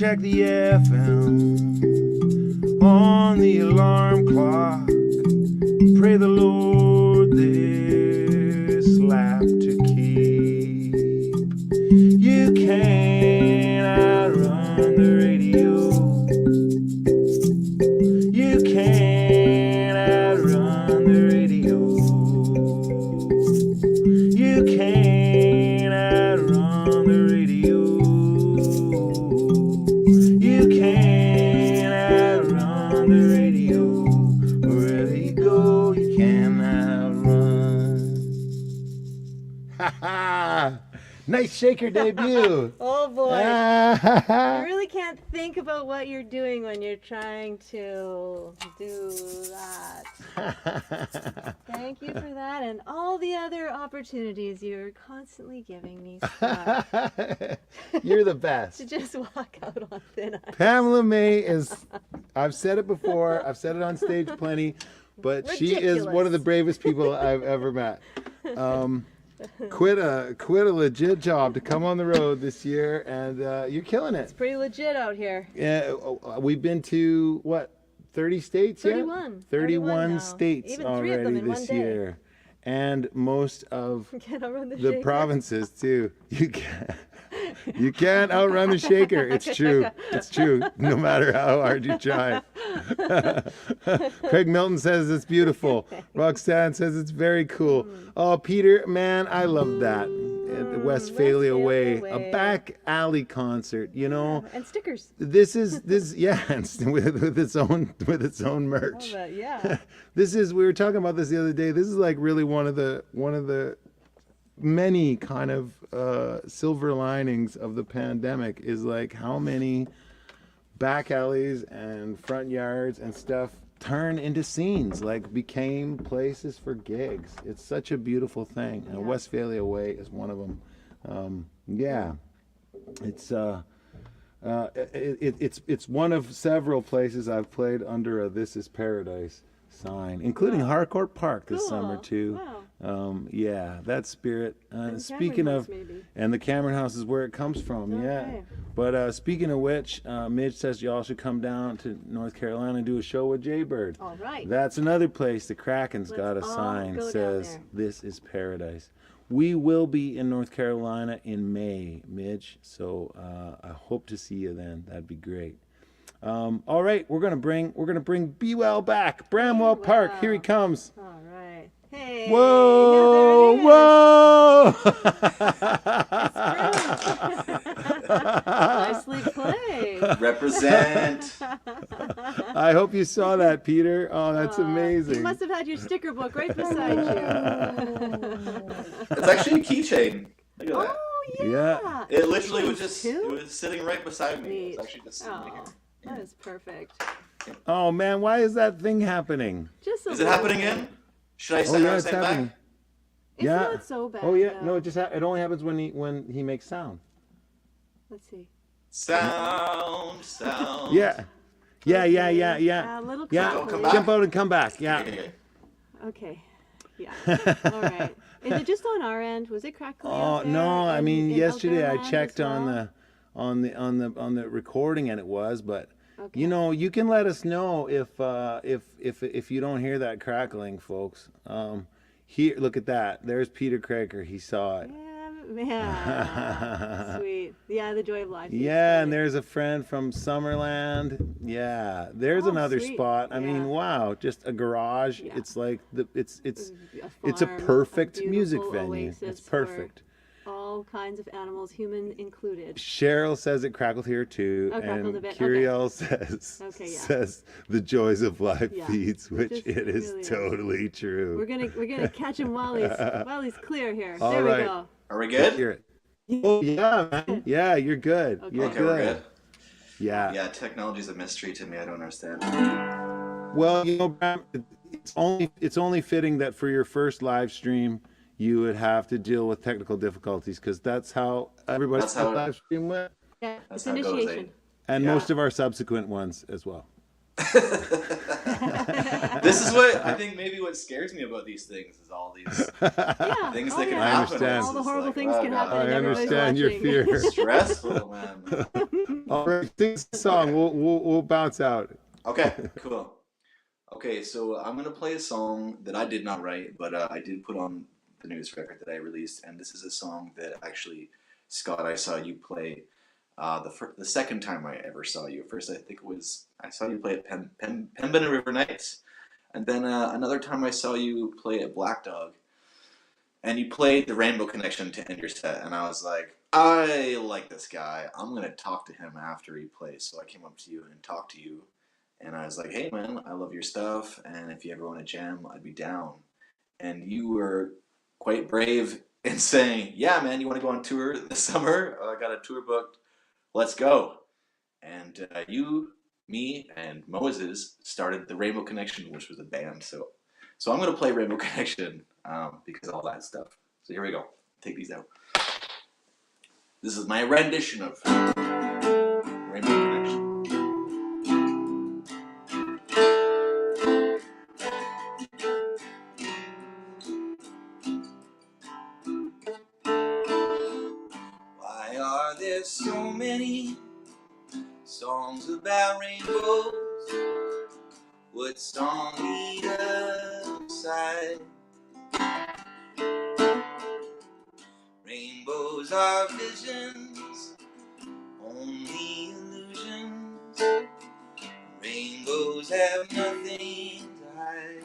check the FM on the alarm clock. Pray the Lord this lap to keep. You can't outrun the radio. You can't outrun the radio. You can't outrun the radio. You can't outrun the radio. Wherever you go, you can't outrun. Ha ha! Nice shaker debut. Oh boy. Ah. You really can't think about what you're doing when you're trying to do that. Thank you for that and all the other opportunities you're constantly giving me, Scott, You're the best. to just walk out on thin ice. Pamela May is, I've said it before, I've said it on stage plenty, but she is one of the bravest people I've ever met. Quit a legit job to come on the road this year, and you're killing it. It's pretty legit out here. Yeah, we've been to, what, 30 states yet? 31. 31 now. states Even 3 of them already in one this day. year. And most of Can't outrun the the shaker. provinces too. You can't outrun the shaker. It's true. It's true. No matter how hard you try. Craig Milton says it's beautiful. Roxanne says it's very cool. Oh, Peter, man, I love that. At the Westphalia Way, a back alley concert. You know, And stickers. this yeah, and with its own merch. Love it, yeah. This is, we were talking about this the other day. This is like really one of the many kind of silver linings of the pandemic, is like how many back alleys and front yards and stuff turn into scenes, like became places for gigs. It's such a beautiful thing, and Westphalia Way is one of them. Yeah, it's it's one of several places I've played under a "This Is Paradise" sign, including Harcourt Park this summer too. Wow. Yeah, that spirit. And Speaking Cameron of, House, maybe. and the Cameron House is where it comes from. Yeah. Okay. But speaking of which, Midge says y'all should come down to North Carolina and do a show with Jaybird. All right. That's another place. The Kraken's got a all sign go down says there. "This is Paradise." We will be in North Carolina in May, Midge. So I hope to see you then. That'd be great. All right, we're gonna bring Be Well back. Bramwell Park, here he comes. All right. Hey. Whoa, yeah, whoa! Nicely played. Represent. I hope you saw that, Peter. Oh, that's You amazing. must have had your sticker book right beside you. It's actually a keychain. Look at that. Oh, Yeah. yeah. It literally was Keychains just it too? was sitting right beside me. It Neat. was actually just sitting Oh, here. that is perfect. Oh man, why is that thing happening? Just a Is it little happening bit. again? Should I Oh send yeah, her it's send happening. back? It's Yeah. not so bad. Oh yeah, though. no, it it only happens when he makes sound. Let's see. Sound. Yeah. Yeah. A little Yeah, Don't come crackly. jump out and come back. Yeah. Okay. Okay. Yeah. All right. Is it just on our end? Was it crackly? Oh out there no, I in- mean in yesterday outdoor I land checked as on well? the recording and it was, but Okay. you know, you can let us know if you don't hear that crackling, folks. Here, look at that. There's Peter Craker. He saw it. Yeah. Sweet. Yeah, the joy of life. Yeah, and there's a friend from Summerland. Yeah, there's Oh, another sweet. spot. I mean, Yeah. wow, just a garage. Yeah. It's like it's A it's a farm, perfect a music beautiful venue. oasis It's for perfect. all kinds of animals, human included. Cheryl says it crackled here too, Oh, crackled and a bit. Curiel says Okay, yeah. says the joys of life Yeah. feeds, which Just it is really is. totally true. We're gonna catch him while he's clear here. All there right. we go. Are we Let's good? hear it. Oh yeah, man. Yeah, you're good. Okay. You're Okay, we're good. good. Yeah. Yeah, technology's a mystery to me. I don't understand. Well, you know, Bram, it's only fitting that for your first live stream, you would have to deal with technical difficulties because that's how everybody's That's how it- live stream went, Yeah, That's it's how it goes, initiation. and Yeah. most of our subsequent ones as well. This is what I think. Maybe what scares me about these things is all these things that can happen. understand. All the horrible like, things can happen. I and everybody's understand your watching. fear. Stressful, man. All right, sing a song. We'll bounce out. Okay, cool. Okay, so I'm gonna play a song that I did not write, but I did put on the newest record that I released, and this is a song that actually, Scott, I saw you play the second time I ever saw you. First, I think it was I saw you play at Pembina River Nights, and then another time I saw you play at Black Dog, and you played the Rainbow Connection to end your set, and I was like, I like this guy. I'm gonna talk to him after he plays. So I came up to you and talked to you. And I was like, hey, man, I love your stuff, and if you ever want to jam, I'd be down. And you were quite brave in saying, yeah, man, you want to go on tour this summer? I got a tour booked. Let's go. And you, me, and Moses started the Rainbow Connection, which was a band. So I'm going to play Rainbow Connection because of all that stuff. So here we go. Take these out. This is my rendition of Rainbow Connection. There's so many songs about rainbows. What song lead aside? Rainbows are visions, only illusions. Rainbows have nothing to hide.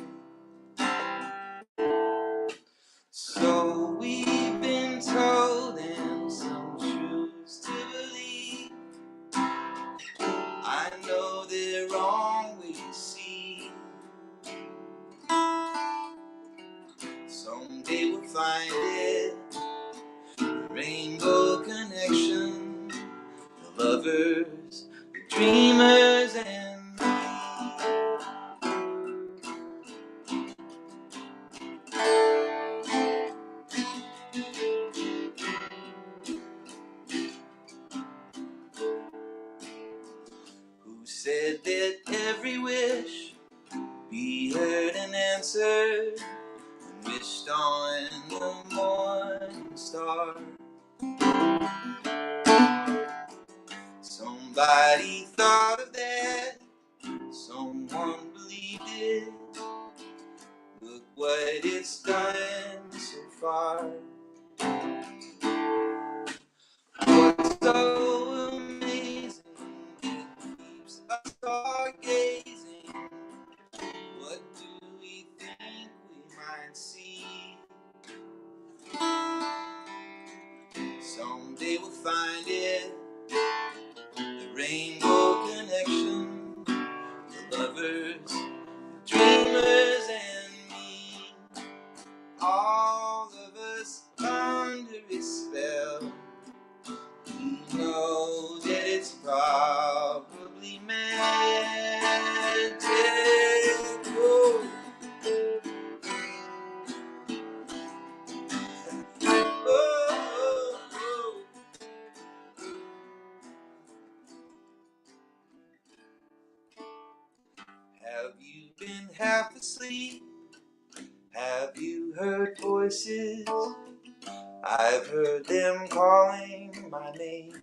So we've been told, and some choose to believe. I know they're wrong, we see. Someday we'll find it, the Rainbow Connection, the lovers, the dreamers, and me. Who said that every wish be heard and answered when wished on the morning star? Somebody thought of that, someone believed it. Look what it's done so far. What's so amazing keeps us stargazing. What do we think we might see? Someday we'll find it, the Rainbow Connection, the lovers, the dreamers, and me. All of us under its spell. We know that it's probably magic. Oh. Oh, oh, oh. Have you been half asleep? Have you heard voices? I've heard them calling my name.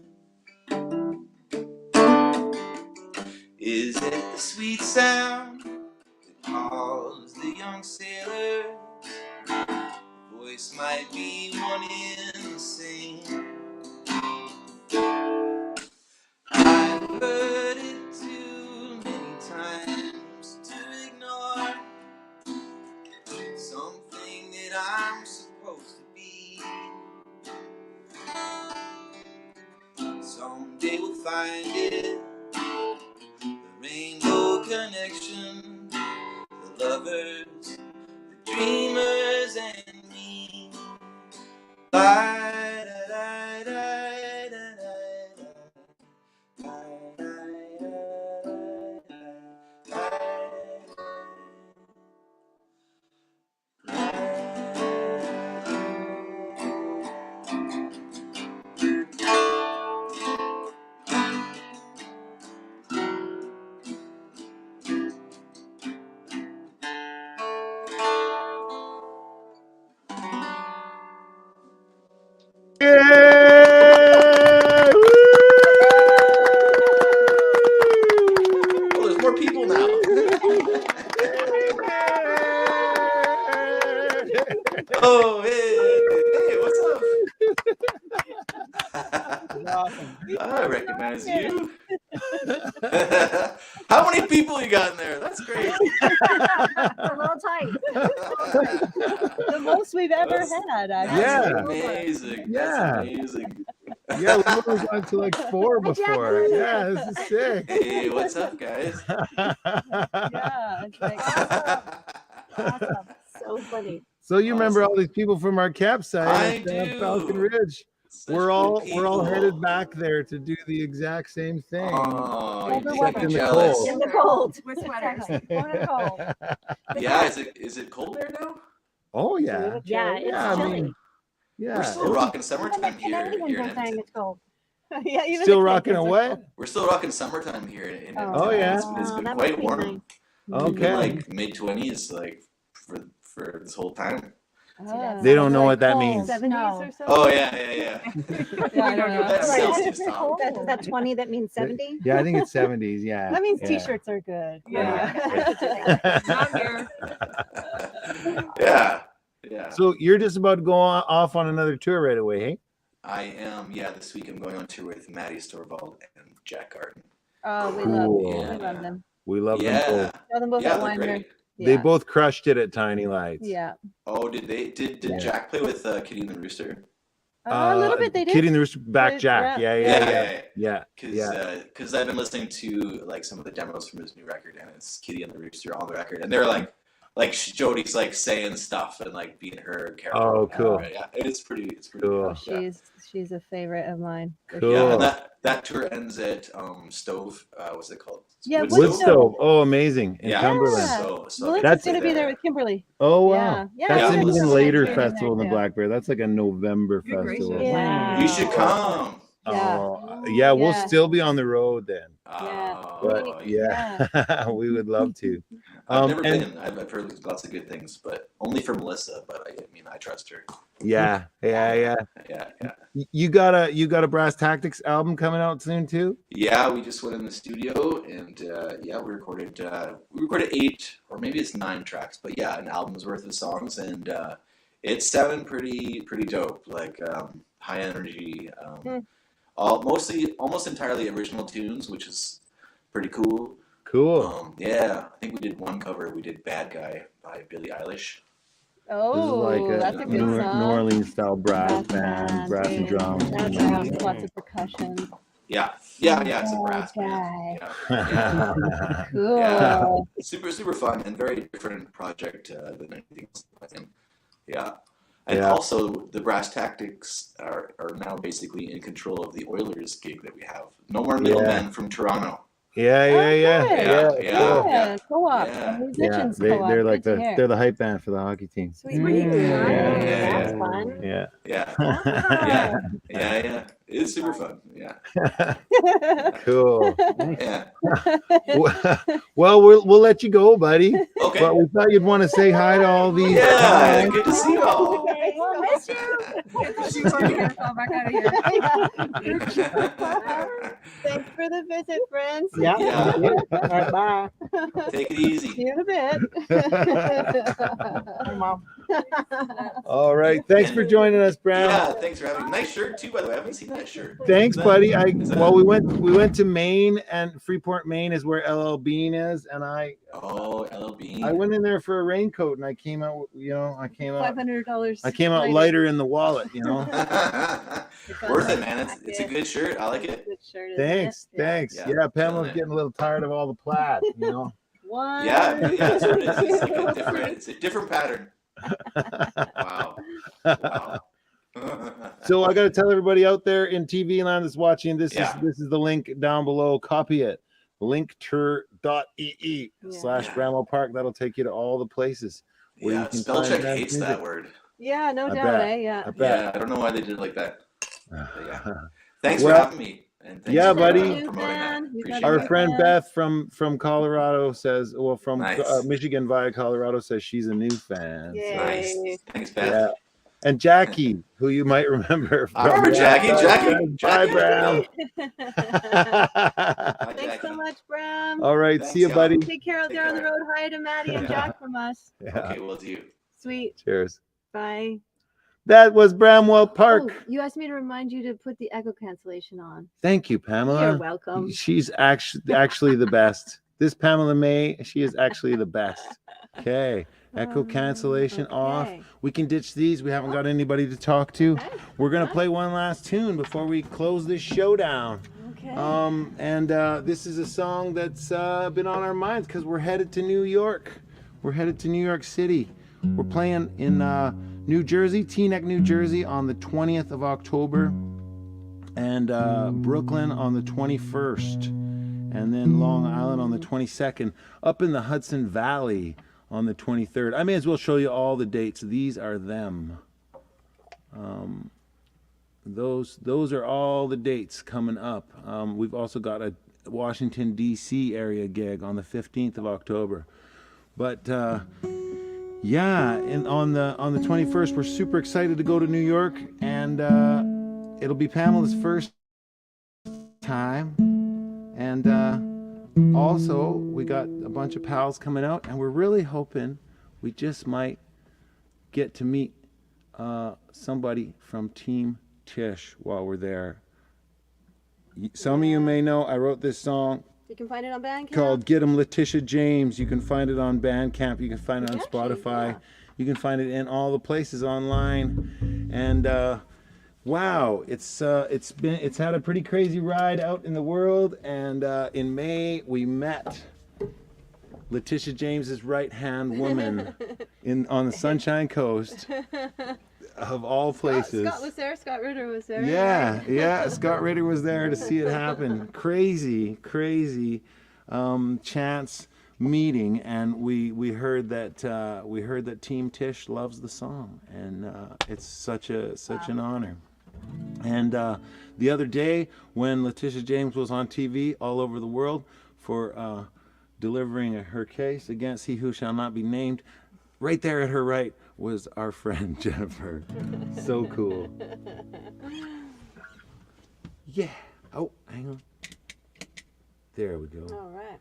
Is it the sweet sound that calls the young sailor? The voice might be one in the same. I've heard it too many times to ignore something that I'm supposed to be. Someday we'll find it, the Rainbow Connection, the lovers, the dreamers, and me. How many people you got in there? That's great. A little tight. The most we've ever had, actually. That's Yeah. amazing. Yeah. That's amazing. Yeah, we've only gone to like 4 before. Exactly. Yeah, this is sick. Hey, what's up, guys? Yeah, it's like, Awesome. So funny. So you remember all these people from our campsite I at Falcon do. Ridge? Such We're cool all headed people. back there to do the exact same thing. Oh, you Except make me in the jealous. cold. In the cold. With sweaters. Exactly. Going in the cold. Yeah, is it cold there now? Oh yeah. Yeah, it's Yeah, I chilly. mean, We're yeah. still rocking Even the summertime here Canadians in are saying Edmonton. it's cold. yeah, even Still the rocking a kids are what? We're still rocking summertime here in Edmonton. Oh, yeah. It's been that quite must be warm. nice. We've been Okay. like mid-20s like for this whole time. Ah, They don't know like what that cold means. 70s No. or something? Oh yeah. Yeah, I don't know. That's Right. Celsius time. That 20 that means 70? Yeah, I think it's 70s. Yeah. That means yeah. t-shirts are good. Yeah. Not here. Yeah. Yeah. So you're just about to go off on another tour right away, hey? I am. Yeah, this week I'm going on tour with Maddie Storvald and Jack Garden. Oh, we Cool. love them. We love them Yeah. both. Know them both Yeah, at they're Winder. great. They Yeah. both crushed it at Tiny Lights. Yeah. Oh, did they? Did Yeah. Jack play with Kitty and the Rooster? A little bit they did. Kitty and the Rooster, back Right, Jack. yeah. Yeah. Because I've been listening to like some of the demos from his new record, and it's Kitty and the Rooster on the record, and they're like Jody's like saying stuff and like being her character. Oh, cool. Yeah, it's pretty Cool. cool. She's a favorite of mine. for Cool. sure. Yeah, and that tour ends at Stove. What's it called? Yeah, Woodstove. Oh, amazing. In Yeah. Cumberland. Yeah. So Melissa's That's- going to be there with Kimberly. Oh, wow. Yeah. Yeah, That's yeah, an Melissa's even later there. festival than Yeah. Black Bear. That's like a November You're festival. gracious. Yeah. You should come. Yeah. Oh, yeah, we'll Yeah. still be on the road then. Yeah. But yeah, we would love to. I've never and- been. I've heard lots of good things, but only from Melissa. But I mean, I trust her. Yeah. Yeah. You got a Brass Tactics album coming out soon too? Yeah, we just went in the studio and we recorded 8 or maybe it's 9 tracks, but yeah, an album's worth of songs, and it's sounding pretty dope. Like high energy, almost entirely original tunes, which is pretty cool. Cool. Yeah, I think we did one cover. We did "Bad Guy" by Billie Eilish. Oh, this is like that's a good New song. Orleans style brass band, brass and dude. drums. That's awesome. Lots of percussion. Yeah, it's a brass band. Yeah. Cool. Yeah. Super fun and very different project than anything else with him. Yeah. And Yeah. also the Brass Tactics are now basically in control of the Oilers gig that we have. No more middlemen from Toronto. Yeah. Yeah. Co-op. Yeah. Musicians They're co-op. like Good to hear. they're the hype band for the hockey team. Sweet. Yeah. That's fun. Yeah. Yeah. It's super fun. Yeah. Cool. Yeah. Well, we'll let you go, buddy. Okay. But we thought you'd want to say hi to all these. Yeah. Good to see you all. Okay, we'll miss you. She's gonna fall back out of here. Thanks for the visit, friends. Yeah. Yeah. All right, bye. Take it easy. See you in a bit. All right. Thanks for joining us, Bram. Yeah, thanks for having me. Nice shirt too, by the way. I haven't seen that shirt. Thanks, Is that- buddy. is that- We went to Maine, and Freeport, Maine is where LL Bean is, and I Oh, LLB. went in there for a raincoat, and I came out, $500. I came out lighter in the wallet, Worth it, man. It's a good shirt. I like it. Good shirt, isn't Thanks. Yeah. Yeah, Pamela's Yeah. getting a little tired of all the plaid, One. Yeah, that's what it is. It's a different pattern. Wow. So I got to tell everybody out there in TV land that's watching, this Yeah. is the link down below. Copy it. linktur.ee/Bramwell Park. That'll take you to all the places where you Yeah, can spell find check dance hates music. that word. Yeah, no I doubt, bet. eh? Yeah. I bet. Yeah, I don't know why they did it like that. But yeah. Thanks Well, for having me. And thanks yeah, for, buddy. promoting that. You Appreciate Our that. friend Beth from Colorado says, from Nice. Michigan via Colorado says she's a new fan. Yay. Nice. Thanks, Beth. Yeah. And Jackie, who you might remember. I remember Jackie. Bye, Bram. Hi, Thanks so Jackie. much, Bram. All right. Thanks, See you, y'all. buddy. Take care out Take there on the care. road. Hi to Maddie and Yeah. Jack from us. Yeah. Okay, we'll do. Sweet. Cheers. Bye. That was Bramwell Park. Oh, you asked me to remind you to put the echo cancellation on. Thank you, Pamela. You're welcome. She's actually the best. This Pamela May, she is actually the best. Okay. Echo cancellation off. okay. We can ditch these. We haven't got anybody to talk to. Okay. We're gonna play one last tune before we close this show down. Okay. This is a song that's been on our minds because we're headed to New York. We're headed to New York City. We're playing in New Jersey, Teaneck, New Jersey on the 20th of October, and Brooklyn on the 21st, and then Long Island on the 22nd, up in the Hudson Valley on the 23rd. I may as well show you all the dates. These are them. Those are all the dates coming up. We've also got a Washington, D.C. area gig on the 15th of October. But yeah, and on the 21st, we're super excited to go to New York, and it'll be Pamela's first time. And also, we got a bunch of pals coming out, and we're really hoping we just might get to meet somebody from Team Tish while we're there. Some of you may know I wrote this song You can find it on Bandcamp. called Get 'em Letitia James. You can find it on Bandcamp. You can find it on Spotify. Yeah. You can find it in all the places online. And wow, it's had a pretty crazy ride out in the world. And in May we met Letitia James's right-hand woman on the Sunshine Coast of all places. Scott was there. Scott Ritter was there. Yeah. Scott Ritter was there to see it happen. Crazy chance meeting, and we heard that Team Tish loves the song, and it's such an honor. And the other day when Letitia James was on TV all over the world for delivering her case against he who shall not be named, right there at her right was our friend Jennifer. So cool. Yeah. Oh, hang on. There we go. All right.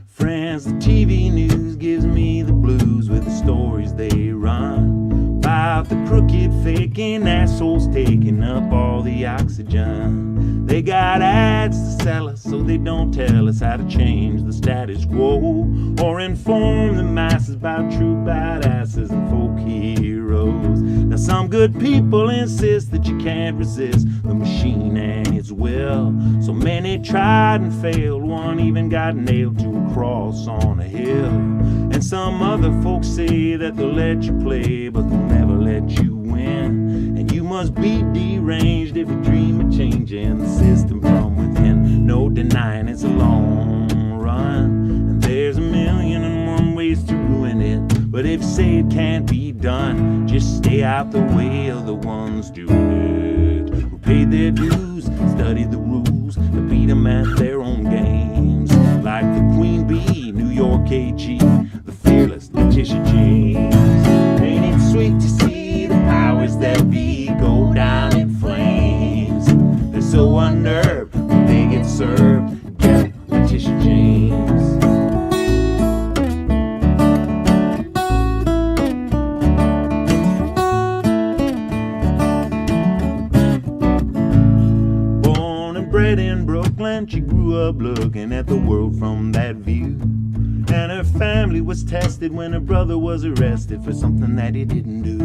Friends, the TV news gives me the blues with the stories they run about the crooked, faking assholes taking up all the oxygen. They got ads to sell us, so they don't tell us how to change the status quo or inform the masses about true badasses and folk heroes. Now some good people insist that you can't resist the machine and its will. So many tried and failed, one even got nailed to a cross on a hill. And some other folks say that they'll let you play, but they'll never let you win. And you must be deranged if you dream of changing the system from within. No denying it's a long run, and there's 1,000,001 ways to ruin it. But if you say it can't be done, just stay out the way of the ones doing it, who paid their dues, studied the rules, to beat them at their own games. Like the Queen Bee, New York AG, the fearless Letitia James. Ain't it sweet to see the powers that be go down in flames? They're so unnerved when they get served. Get Letitia James. Born and bred in Brooklyn, she grew up looking at the world from that view. And her family was tested when her brother was arrested for something that he didn't do.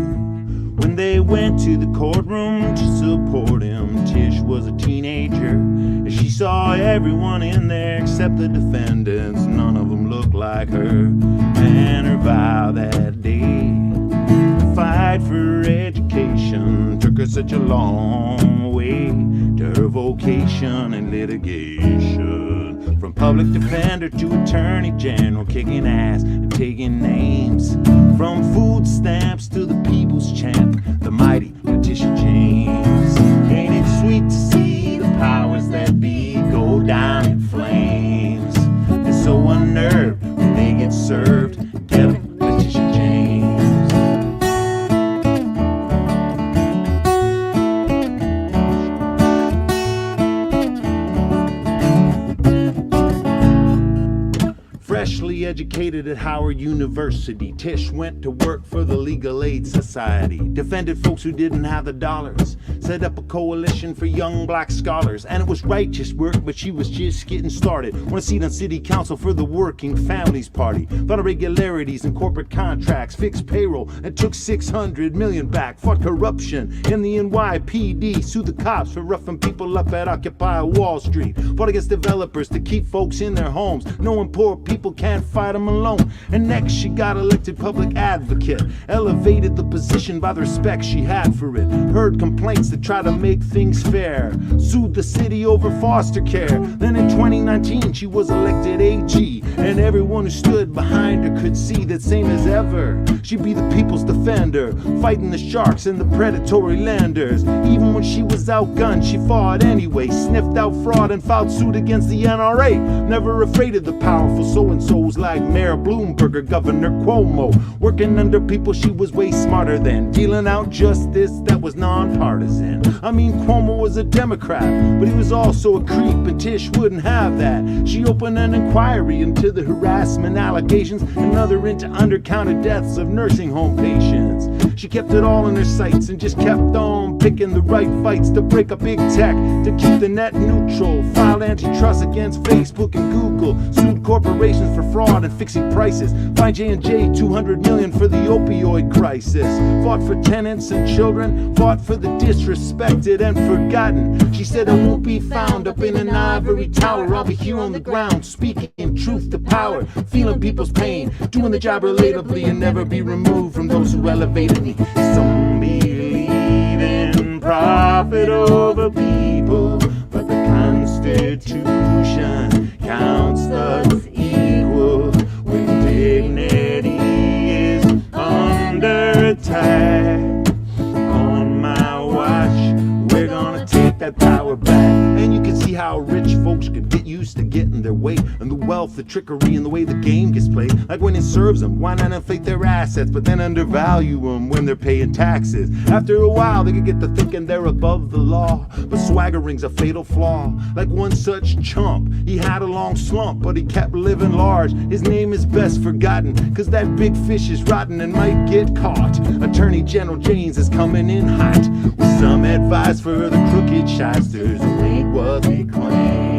When they went to the courtroom to support him, Tish was a teenager, and she saw everyone in there except the defendants. None of them looked like her. And her vow that day to fight for education took her such a long way to her vocation in litigation. From public defender to attorney general, kicking ass and taking names. From food stamps to the people's champ, the mighty Letitia James. Ain't it sweet to see the powers that be go down in flames? They're so unnerved when they get served. Get 'em, Letitia James. Freshly educated at Howard University. Tish went to work for the Legal Aid Society, defended folks who didn't have the dollars, set up a coalition for young black scholars. And it was righteous work, but she was just getting started. Won a seat on city council for the Working Families Party. Found irregularities in corporate contracts, fixed payroll, and took $600 million back. Fought corruption in the NYPD, sued the cops for roughing people up at Occupy Wall Street. Fought against developers to keep folks in their homes, knowing poor people can't fight them alone. And next she got elected public advocate, elevated the position by the respect she had for it. Heard complaints to try to make things fair, sued the city over foster care. Then in 2019 she was elected AG, and everyone who stood behind her could see that same as ever, she'd be the people's defender, fighting the sharks and the predatory lenders. Even when she was outgunned, she fought anyway, sniffed out fraud and filed suit against the NRA. Never afraid of the powerful so-and-sos like Mayor Bloomberg or Governor Cuomo. Working under people she was way smarter than, dealing out justice that was nonpartisan. I mean, Cuomo was a Democrat, but he was also a creep, and Tish wouldn't have that. She opened an inquiry into the harassment allegations and other into undercounted deaths of nursing home patients. She kept it all in her sights and just kept on picking the right fights to break up big tech, to keep the net neutral. Filed antitrust against Facebook and Google, sued corporations for fraud and fixing prices, fined J&J $200 million for the opioid crisis. Fought for tenants and children, fought for the disrespected and forgotten. She said, I won't be found up in an ivory tower, I'll be here on the ground, speaking truth to power, feeling people's pain, doing the job relatably, and never be removed from those who elevated me. Some believe in profit over people, but the Constitution counts us equal when dignity is under attack. On my watch, we're gonna take that power back. And you can see how rich folks could get used to getting their way, and the wealth, the trickery, and the way the game gets played. Like when it serves them, why not inflate their assets, but then undervalue them when they're paying taxes? After a while, they could get to thinking they're above the law, but swaggering's a fatal flaw. Like one such chump, he had a long slump, but he kept living large. His name is best forgotten, cause that big fish is rotten and might get caught. Attorney General James is coming in hot with some advice for the crooked shysters who ain't what they claim.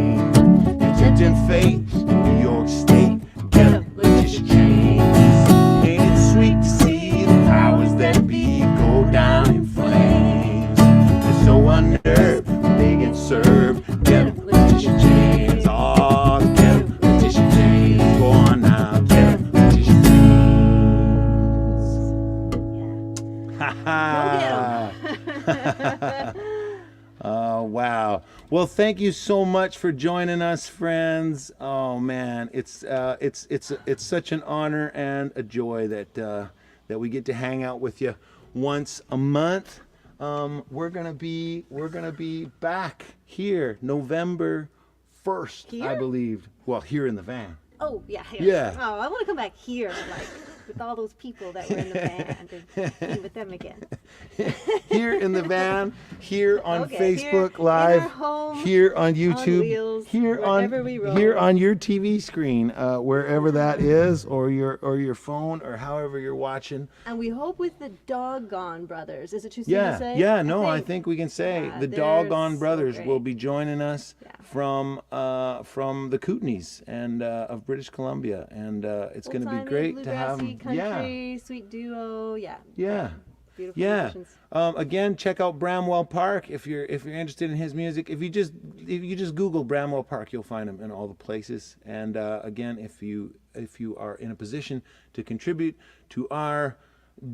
You're tempting fate in New York State, get up, Letitia James. Ain't it sweet to see the powers that be go down in flames? They're so unnerved when they get served. Get up, Letitia James. Oh, get up, Letitia James. Go on now, get up, Letitia James. Ha ha. Oh, wow. Well, thank you so much for joining us, friends. Oh man, it's such an honor and a joy that we get to hang out with you once a month. We're gonna be back here November 1st, Here? I believe. Well, here in the van. Oh, yeah. Yeah. Oh, I want to come back here, like, with all those people that were in the band and be with them again. Here in the van, here on Okay, Facebook here Live, in our home, here on YouTube, wheels, here wherever we roam. here on your TV screen, wherever that is, or your phone, or however you're watching. And we hope with the Doggone Brothers. Is it too soon to say? Yeah, no, I think we can say Yeah, the they're Doggone so Brothers great. will be joining us Yeah. from the Kootenays and of British Columbia, and it's going to be great to have them. Country, sweet duo, yeah. Yeah. Beautiful Yeah. musicians. Again, check out Bramwell Park if you're interested in his music. If you just Google Bramwell Park, you'll find him in all the places. And again, if you are in a position to contribute to our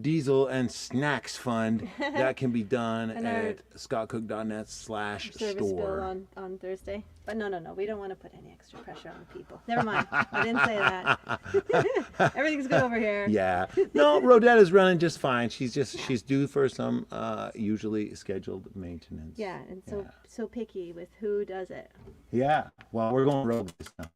diesel and snacks fund, that can be done And at our scottcook.net/store. Service bill on Thursday. But no, we don't want to put any extra pressure on the people. Never mind. I didn't say that. Everything's good over here. Yeah. No, Roadetta's running just fine. She's due for some usually scheduled maintenance. Yeah, and so picky with who does it. Yeah. Well, we're going rogue this time.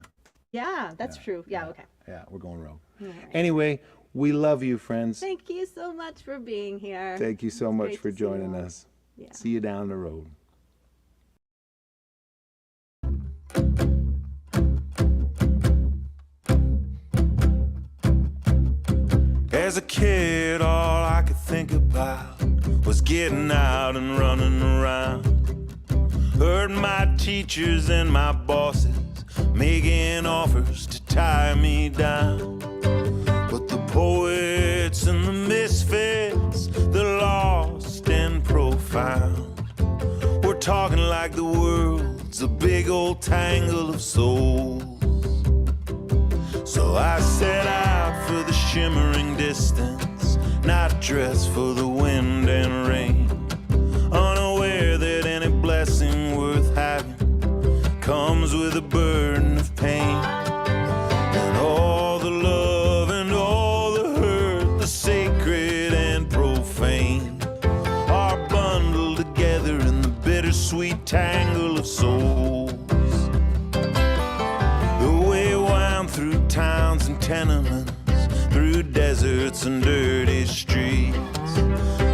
Yeah, that's true. Yeah, okay. Yeah, we're going rogue. All right. Anyway, we love you, friends. Thank you so much for being here. Thank you so It's much great for to see you joining all. us. Yeah. See you down the road. As a kid, all I could think about was getting out and running around. Heard my teachers and my bosses making offers to tie me down. But the poets and the misfits, the lost and profound, we're talking like the world's a big old tangle of souls. So I set out for the shimmering distance, not dressed for the wind and rain, unaware that any blessing worth having comes with a burden of pain. And all the love and all the hurt, the sacred and profane, are bundled together in the bittersweet tangle of souls. The way wound through towns and tenements, through deserts and dirty streets.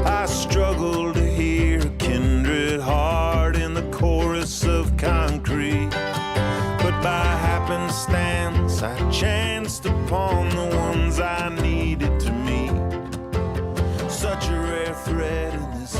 I struggle to hear a kindred heart in the chorus of concrete. But by happenstance I chanced upon the ones I needed to meet. Such a rare thread in this